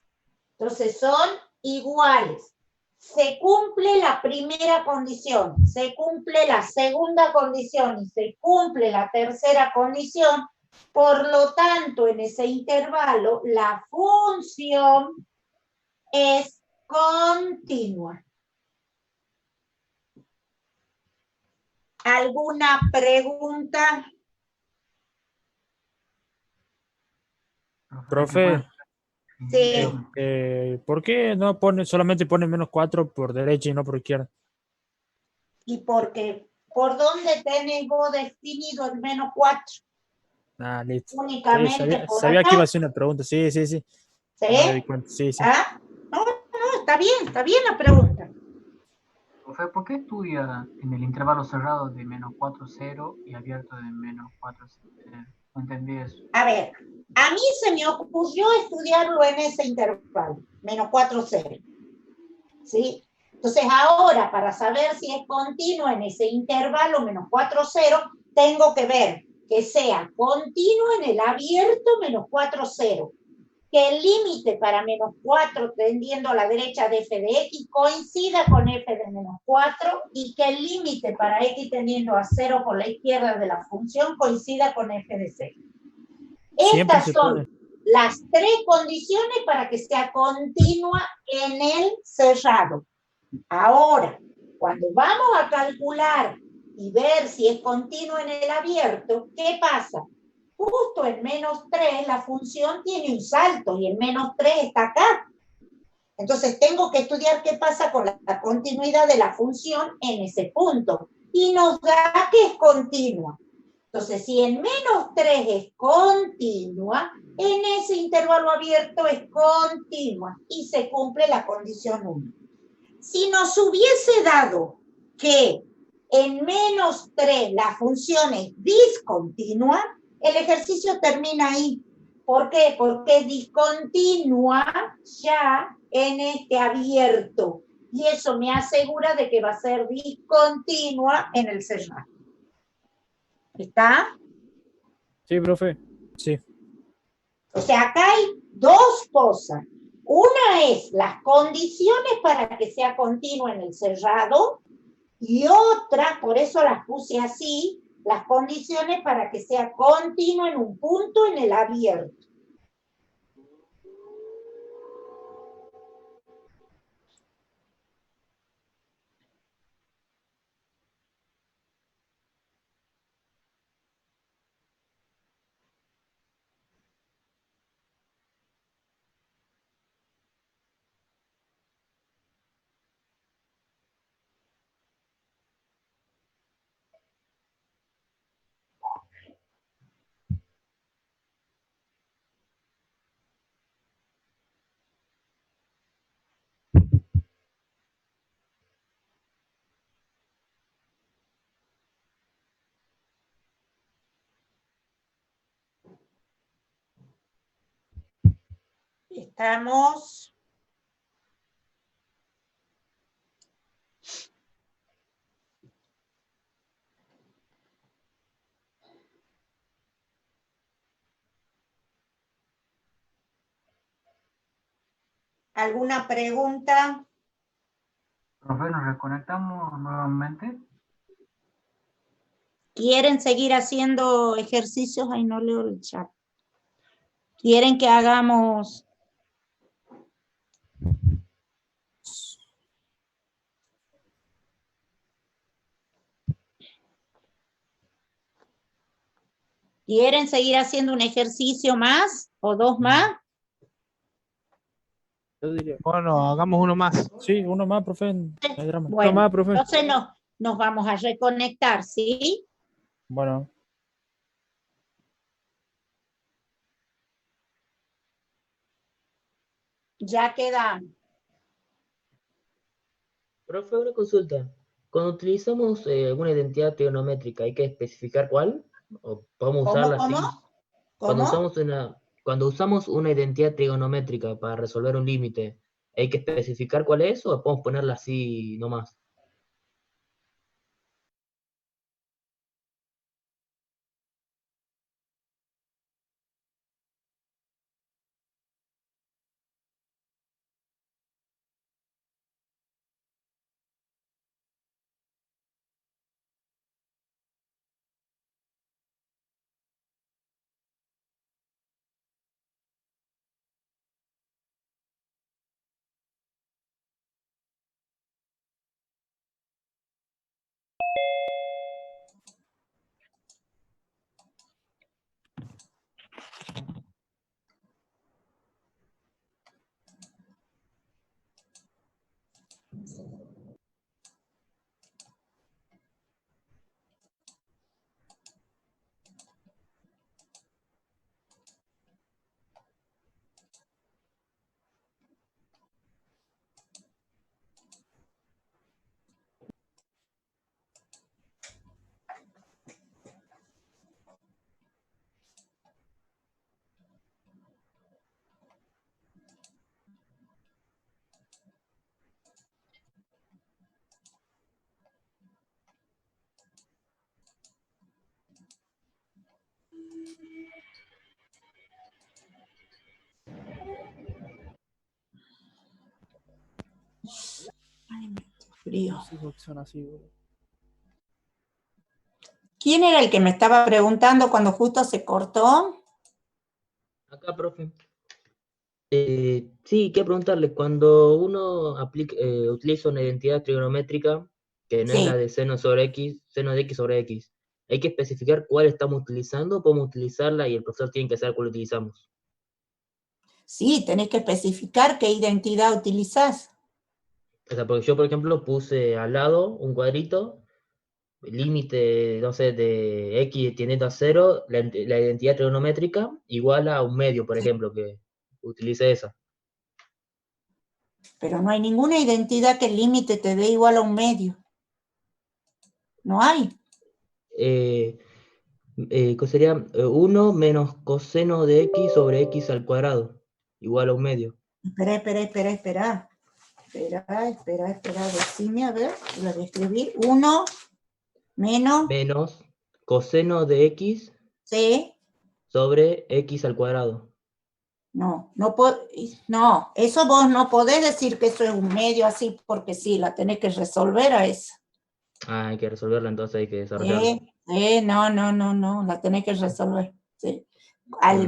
Entonces son iguales. Se cumple la primera condición, se cumple la segunda condición y se cumple la tercera condición. Por lo tanto, en ese intervalo, la función es continua. ¿Alguna pregunta? Profe, Sí. ¿por qué no solamente pone menos 4 por derecha y no por izquierda? ¿Y por dónde tenés vos definido el menos 4? Ah, listo. Únicamente Sí, por sabía acá. que iba a ser una pregunta. Sí. ¿Sí? No me di cuenta. Sí. ¿Ah? No, está bien la pregunta. Profe, ¿por qué estudia en el intervalo cerrado de menos 4, 0 y abierto de menos 4, 0? No entendí eso. A ver, a mí se me ocurrió estudiarlo en ese intervalo, menos 4, 0. ¿Sí? Entonces ahora, para saber si es continuo en ese intervalo, menos 4, 0, tengo que ver que sea continuo en el abierto, menos 4, 0. Que el límite para menos 4 tendiendo a la derecha de f de x coincida con f de menos 4 y que el límite para x tendiendo a 0 por la izquierda de la función coincida con f de 0. Estas son las 3 condiciones para que sea continua en el cerrado. Ahora, cuando vamos a calcular y ver si es continuo en el abierto, ¿qué pasa? Justo en menos 3 la función tiene un salto y el menos 3 está acá. Entonces tengo que estudiar qué pasa con la continuidad de la función en ese punto. Y nos da que es continua. Entonces, si en menos 3 es continua, en ese intervalo abierto es continua y se cumple la condición 1. Si nos hubiese dado que en menos 3 la función es discontinua, el ejercicio termina ahí. ¿Por qué? Porque es discontinua ya en este abierto. Y eso me asegura de que va a ser discontinua en el cerrado. ¿Está? Sí, profe. Sí. O sea, acá hay 2 cosas. Una es las condiciones para que sea continua en el cerrado y otra, por eso las puse así, las condiciones para que sea continuo en un punto en el abierto. Estamos. ¿Alguna pregunta? Profe, ¿nos reconectamos nuevamente? ¿Quieren seguir haciendo ejercicios? Ay, no leo el chat. ¿Quieren que hagamos? ¿Quieren seguir haciendo un ejercicio más o 2 más? Yo diría, bueno, hagamos uno más. Sí, uno más, profe. No hay drama. Bueno, Uno más, profe. entonces nos vamos a reconectar, ¿sí? Bueno, Ya quedamos. Profe, una consulta. Cuando utilizamos una identidad trigonométrica, ¿hay que especificar cuál? ¿O podemos ¿Cómo, usarla así? cómo? Cuando usamos una identidad trigonométrica para resolver un límite, ¿hay que especificar cuál es o podemos ponerla así nomás? Frío. no sé por qué son así, boludo. ¿Quién era el que me estaba preguntando cuando justo se cortó? Acá, profe. Sí, quiero preguntarle, cuando uno utiliza una identidad trigonométrica, que no es la Sí. de seno sobre x, seno de x sobre x, ¿hay que especificar cuál estamos utilizando o podemos utilizarla y el profesor tiene que saber cuál utilizamos? Sí, tenés que especificar qué identidad utilizás. O sea, porque yo, por ejemplo, puse al lado un cuadrito, límite, no sé, de x tiende a 0, la identidad trigonométrica igual a un medio, por ejemplo, que utilice esa. Pero no hay ninguna identidad que el límite te dé igual a un medio. No hay. ¿Qué sería? 1 menos coseno de x sobre x al cuadrado, igual a un medio. Espera. Decime, a ver, lo voy a escribir. 1 menos. Menos coseno de x Sí. sobre x al cuadrado. No, eso vos no podés decir que eso es un medio así porque sí, la tenés que resolver a esa. Ah, hay que resolverla, entonces hay que desarrollarla. No, la tenés que resolver. Sí.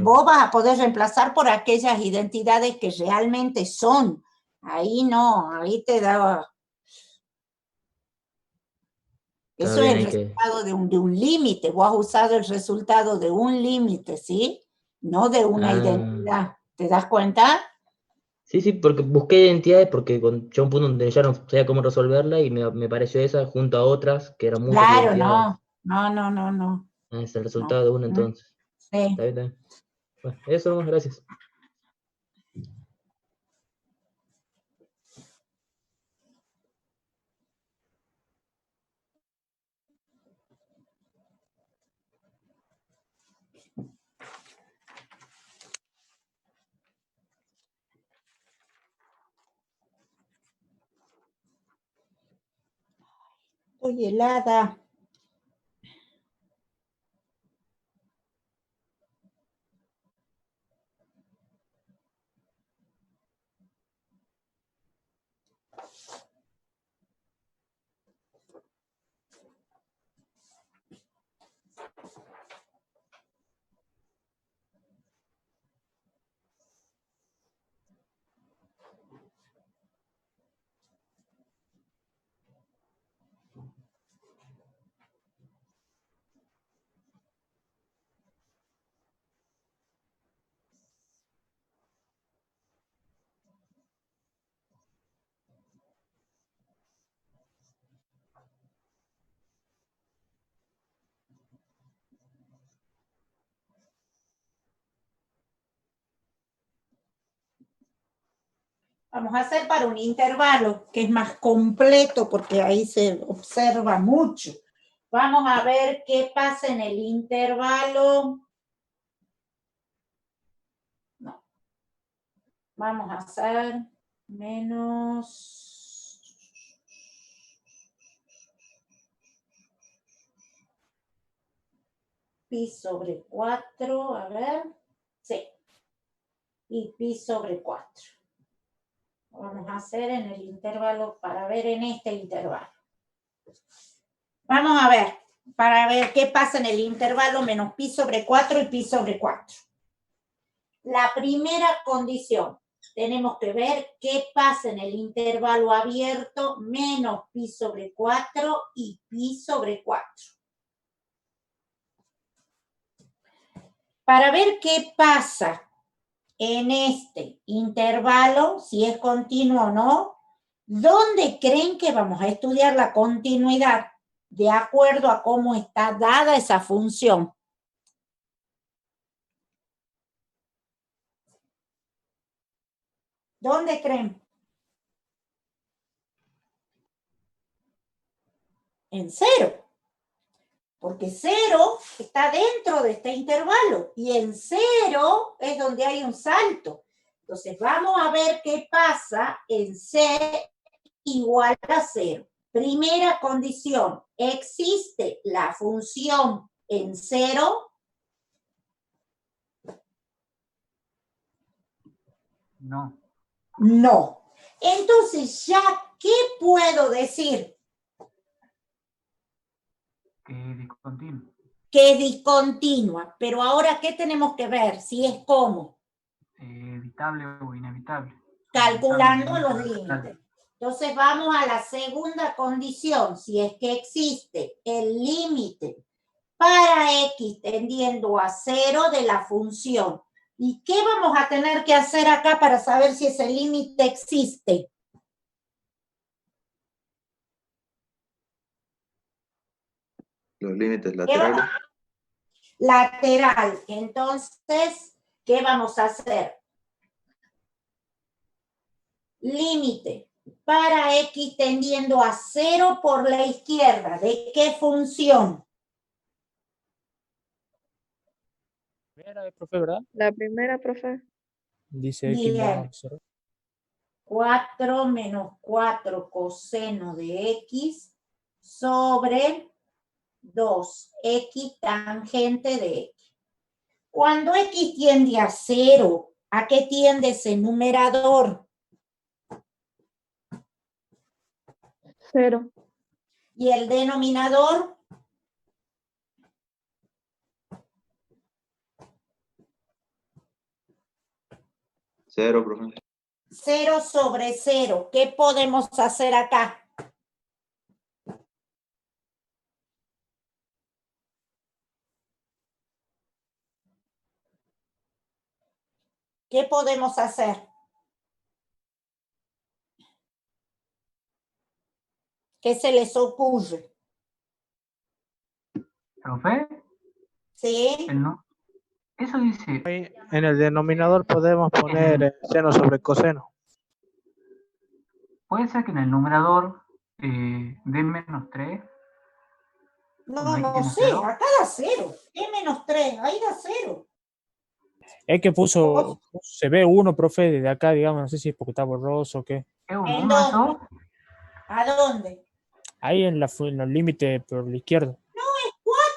Vos vas a poder reemplazar por aquellas identidades que realmente son. Ahí no, ahí te da. Está Eso es bien, el hay que... resultado de un límite. Vos has usado el resultado de un límite, ¿sí? No de una identidad. ¿Te das cuenta? Sí, porque busqué identidades porque yo un punto donde ya no sabía cómo resolverla y me pareció esa junto a otras que eran muchas Claro, identidades. no. Ah, es el resultado de una entonces. Sí. Está bien. Bueno, eso nomás, gracias. Estoy helada. Vamos a hacer para un intervalo que es más completo porque ahí se observa mucho. Vamos a ver qué pasa en el intervalo. No. Vamos a hacer menos... pi sobre 4, a ver, sí, y pi sobre 4. Vamos a hacer en el intervalo, para ver en este intervalo. Vamos a ver, para ver qué pasa en el intervalo menos pi sobre 4 y pi sobre 4. La primera condición, tenemos que ver qué pasa en el intervalo abierto menos pi sobre 4 y pi sobre 4. Para ver qué pasa en este intervalo, si es continuo o no, ¿dónde creen que vamos a estudiar la continuidad de acuerdo a cómo está dada esa función? ¿Dónde creen? En 0. Porque 0 está dentro de este intervalo y en 0 es donde hay un salto. Entonces vamos a ver qué pasa en c igual a 0. Primera condición, ¿existe la función en 0? No. No. Entonces ya, ¿qué puedo decir? Que es discontinua. Que es discontinua. Pero ahora, ¿qué tenemos que ver? Si es cómo. Evitable o inevitable. Calculando los límites. Entonces vamos a la segunda condición. Si es que existe el límite para x tendiendo a 0 de la función. ¿Y qué vamos a tener que hacer acá para saber si ese límite existe? Los límites laterales. Lateral. Entonces, ¿qué vamos a hacer? Límite para x tendiendo a 0 por la izquierda. ¿De qué función? Primera, profe, ¿verdad? La primera, profe. Dice x menos 0. 4 menos 4 coseno de x sobre 2x tangente de x. Cuando x tiende a 0, ¿a qué tiende ese numerador? 0. ¿Y el denominador? 0, profe. 0 sobre 0. ¿Qué podemos hacer acá? ¿Qué podemos hacer? ¿Qué se les ocurre? ¿Profe? Sí. Eso dice... En el denominador podemos poner seno sobre coseno. ¿Puede ser que en el numerador dé menos 3? No sé, acá da 0. ¿Qué menos 3? Ahí da 0. Es que se ve 1, profe, desde acá, digamos, no sé si es porque está borroso o qué. ¿En dónde? ¿A dónde? Ahí en los límites por la izquierda. No, es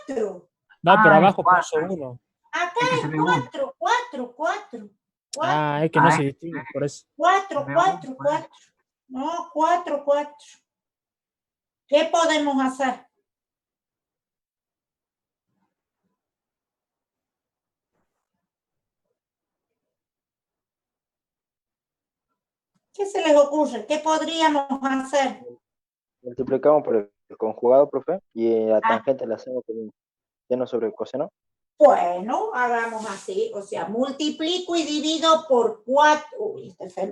4. Va, pero abajo puso 1. Acá es 4, 4, 4. Ah, es que no se distingue por eso. 4, 4, 4. No, 4, 4. ¿Qué podemos hacer? ¿Qué se les ocurre? ¿Qué podríamos hacer? Multiplicamos por el conjugado, profe, y la tangente la hacemos con seno sobre coseno. Bueno, hagamos así, o sea, multiplico y divido por 4. Uy, este fue el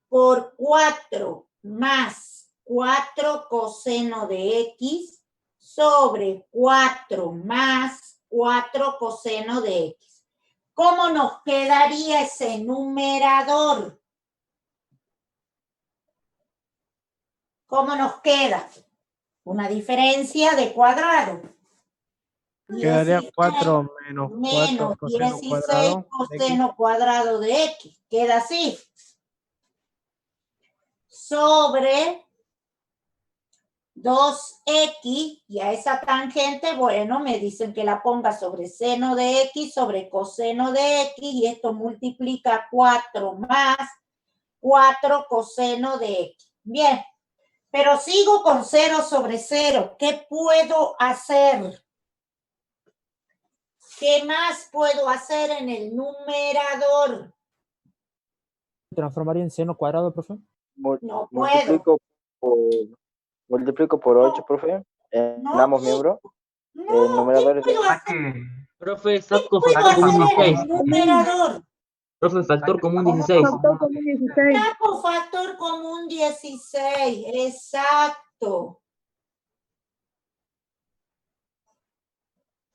por 4 más 4 coseno de x sobre 4 más 4 coseno de x. ¿Cómo nos quedaría ese numerador? ¿Cómo nos queda? Una diferencia de cuadrado. Quedaría 16 4 menos 4 menos coseno 16 cuadrado de X. coseno cuadrado de X. Queda así. Sobre 2X, y a esa tangente, bueno, me dicen que la ponga sobre seno de X, sobre coseno de X, y esto multiplica 4 más 4 coseno de X. Bien, pero sigo con 0 sobre 0. ¿Qué puedo hacer? ¿Qué más puedo hacer en el numerador? ¿Transformaría en seno cuadrado, profe? No puedo. Multiplico por 8, profe, en No, ambos miembros. El no, numerador es ¿qué de puedo hacer? Profe, saco ¿Puedo factor común hacer 16. en el numerador? Profe, factor común 16. Factor común 16. Saco factor común 16, exacto.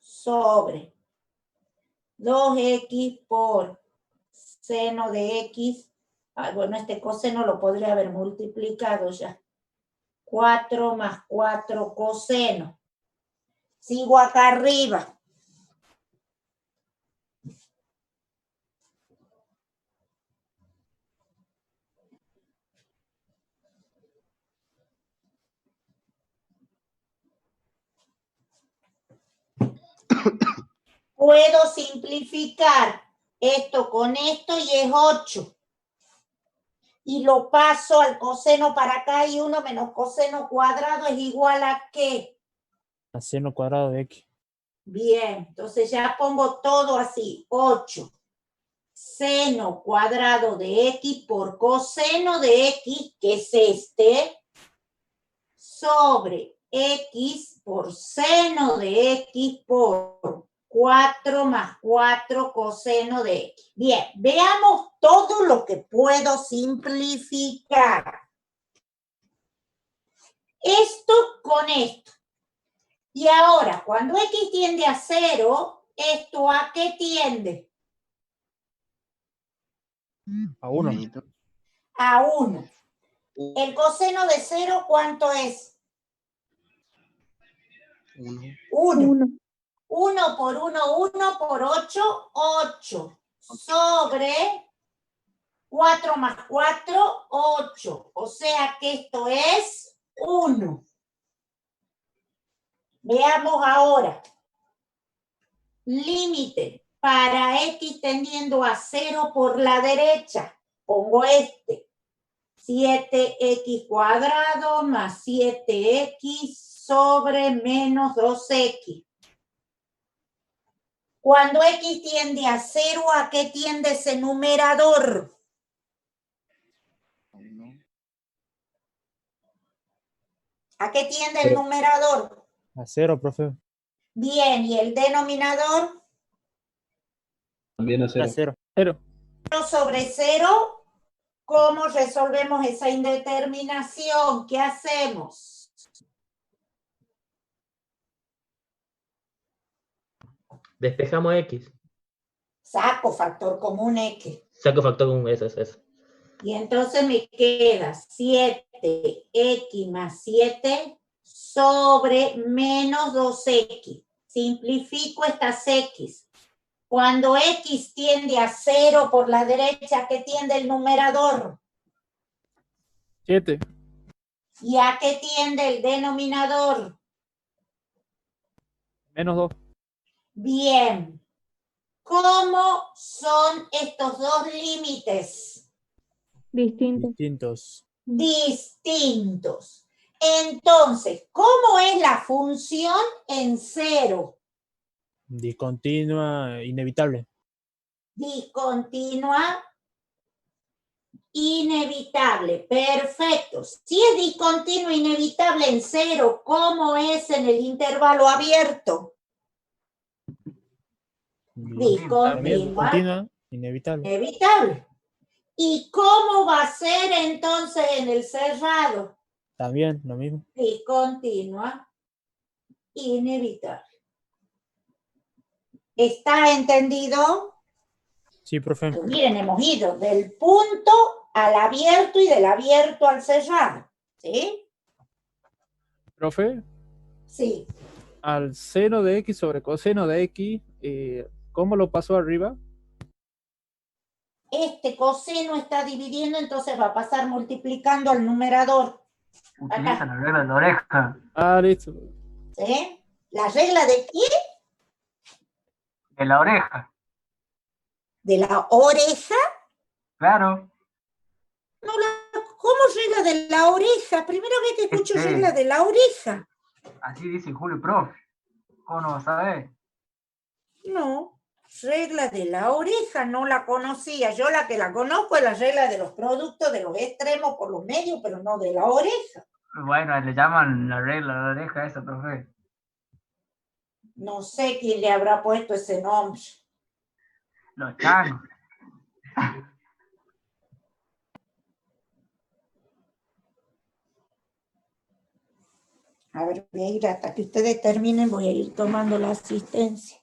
Sobre 2X por seno de X. Ay, bueno, este coseno lo podría haber multiplicado ya. 4 más 4 coseno. Sigo acá arriba. Puedo simplificar esto con esto y es 8. Y lo paso al coseno para acá y 1 menos coseno cuadrado es igual a ¿qué? A seno cuadrado de X. Bien, entonces ya pongo todo así. 8 seno cuadrado de X por coseno de X, que es este, sobre X por seno de X por 4 más 4 coseno de X. Bien, veamos todo lo que puedo simplificar. Esto con esto. Y ahora, cuando X tiende a 0, ¿esto a qué tiende? A 1. A 1. ¿El coseno de 0 cuánto es? 1. 1 por 1, 1 por 8, 8. Sobre 4 más 4, 8. O sea que esto es 1. Veamos ahora. Límite para X tendiendo a 0 por la derecha. Pongo este. 7X cuadrado más 7X sobre menos 2X. Cuando X tiende a 0, ¿a qué tiende ese numerador? ¿A qué tiende el numerador? A 0, profe. Bien, ¿y el denominador? También a A 0. 0. 0. 0 sobre 0. ¿Cómo resolvemos esa indeterminación? ¿Qué hacemos? Despejamos X. Saco factor común X. Saco factor común, eso. Y entonces me queda 7X más 7 sobre menos 2X. Simplifico estas X. Cuando X tiende a 0 por la derecha, ¿qué tiende el numerador? 7. ¿Y a qué tiende el denominador? Menos 2. Bien. ¿Cómo son estos dos límites? Distintos. Distintos. Entonces, ¿cómo es la función en 0? Discontinua, inevitable. Discontinua, inevitable. Perfecto. Si es discontinua, inevitable en 0, ¿cómo es en el intervalo abierto? Discontinua, inevitable. inevitable. ¿Y cómo va a ser entonces en el cerrado? También, lo mismo. Discontinua, inevitable. ¿Está entendido? Sí, profe. Pues miren, hemos ido del punto al abierto y del abierto al cerrado. ¿Sí? Profe, Sí. al seno de x sobre coseno de x, ¿cómo lo pasó arriba? Este coseno está dividiendo, entonces va a pasar multiplicando al numerador. Utiliza la regla de la oreja. Ah, listo. ¿Sí? ¿La regla de qué? De la oreja. ¿De la oreja? Claro. No, ¿cómo regla de la oreja? Primera vez que escucho regla de la oreja. Así dice Julio, profe. ¿Cómo no vas a ver? No, regla de la oreja no la conocía. Yo la que la conozco es la regla de los productos de los extremos por los medios, pero no de la oreja. Bueno, le llaman la regla de la oreja a esa, profe. No sé quién le habrá puesto ese nombre. Los changos. A ver, voy a ir hasta que ustedes terminen, voy a ir tomando la asistencia.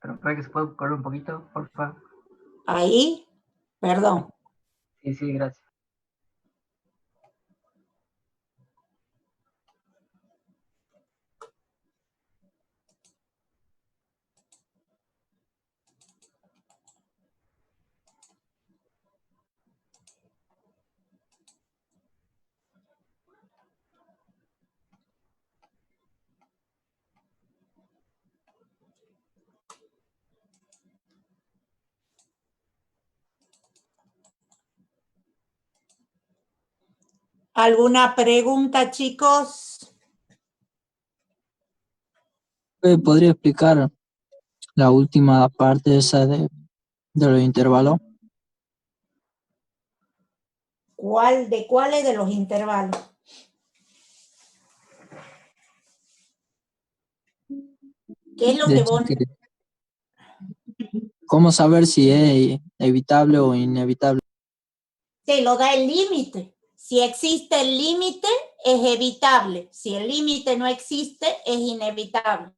Pero puede que se pueda correr un poquito, por favor. Ahí, perdón. Sí, sí, gracias. ¿Alguna pregunta, chicos? ¿Podría explicar la última parte esa de los intervalos? ¿Cuáles de los intervalos? ¿Qué es lo que vos... ¿Cómo saber si es evitable o inevitable? Te lo da el límite. Si existe el límite, es evitable. Si el límite no existe, es inevitable.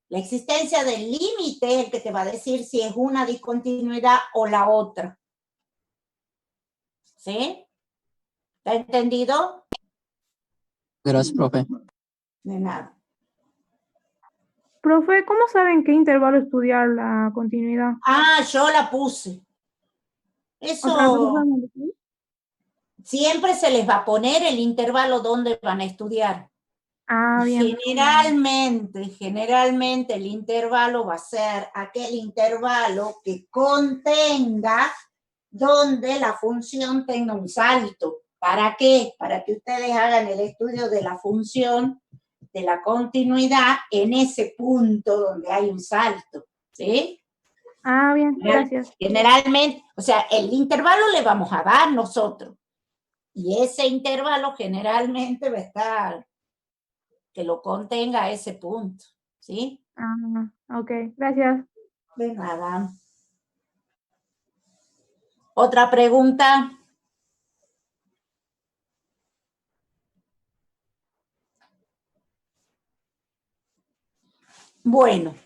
La existencia del límite es el que te va a decir si es una discontinuidad o la otra. ¿Sí? ¿Está entendido? Gracias, profe. De nada. Profe, ¿cómo saben qué intervalo estudiar la continuidad? Ah, yo la puse. Eso siempre se les va a poner el intervalo donde van a estudiar. Ah, bien. Generalmente el intervalo va a ser aquel intervalo que contenga donde la función tenga un salto. ¿Para qué? Para que ustedes hagan el estudio de la función de la continuidad en ese punto donde hay un salto. ¿Sí? Ah, bien, gracias. Generalmente, o sea, el intervalo le vamos a dar nosotros. Y ese intervalo generalmente va a estar que lo contenga a ese punto. ¿Sí? Ah, ok, gracias. De nada. ¿Otra pregunta? Bueno.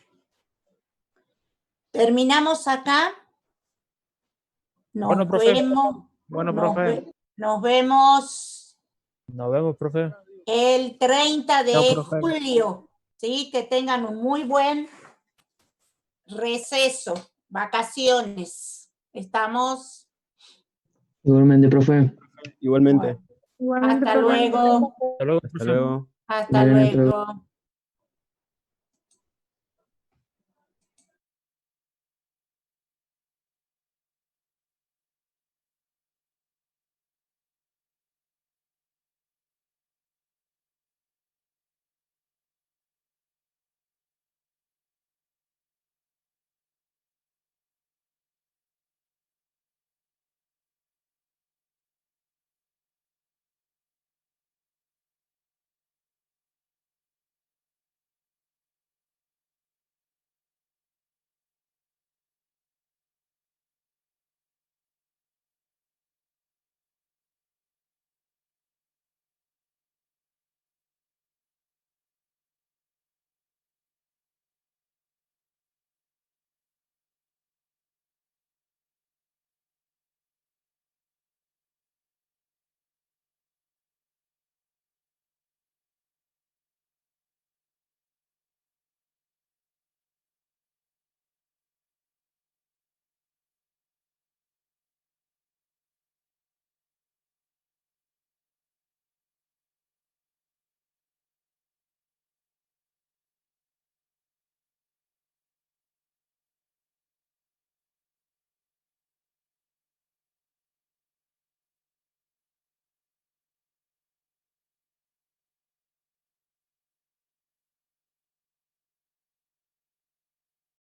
Terminamos acá. Nos vemos. Bueno, profe. Nos vemos. Nos vemos, profe. El 30 de Chao, profe. julio. ¿Sí? Que tengan un muy buen receso, vacaciones. ¿Estamos? Igualmente, profe. Igualmente. Hasta luego. Hasta luego. Hasta luego.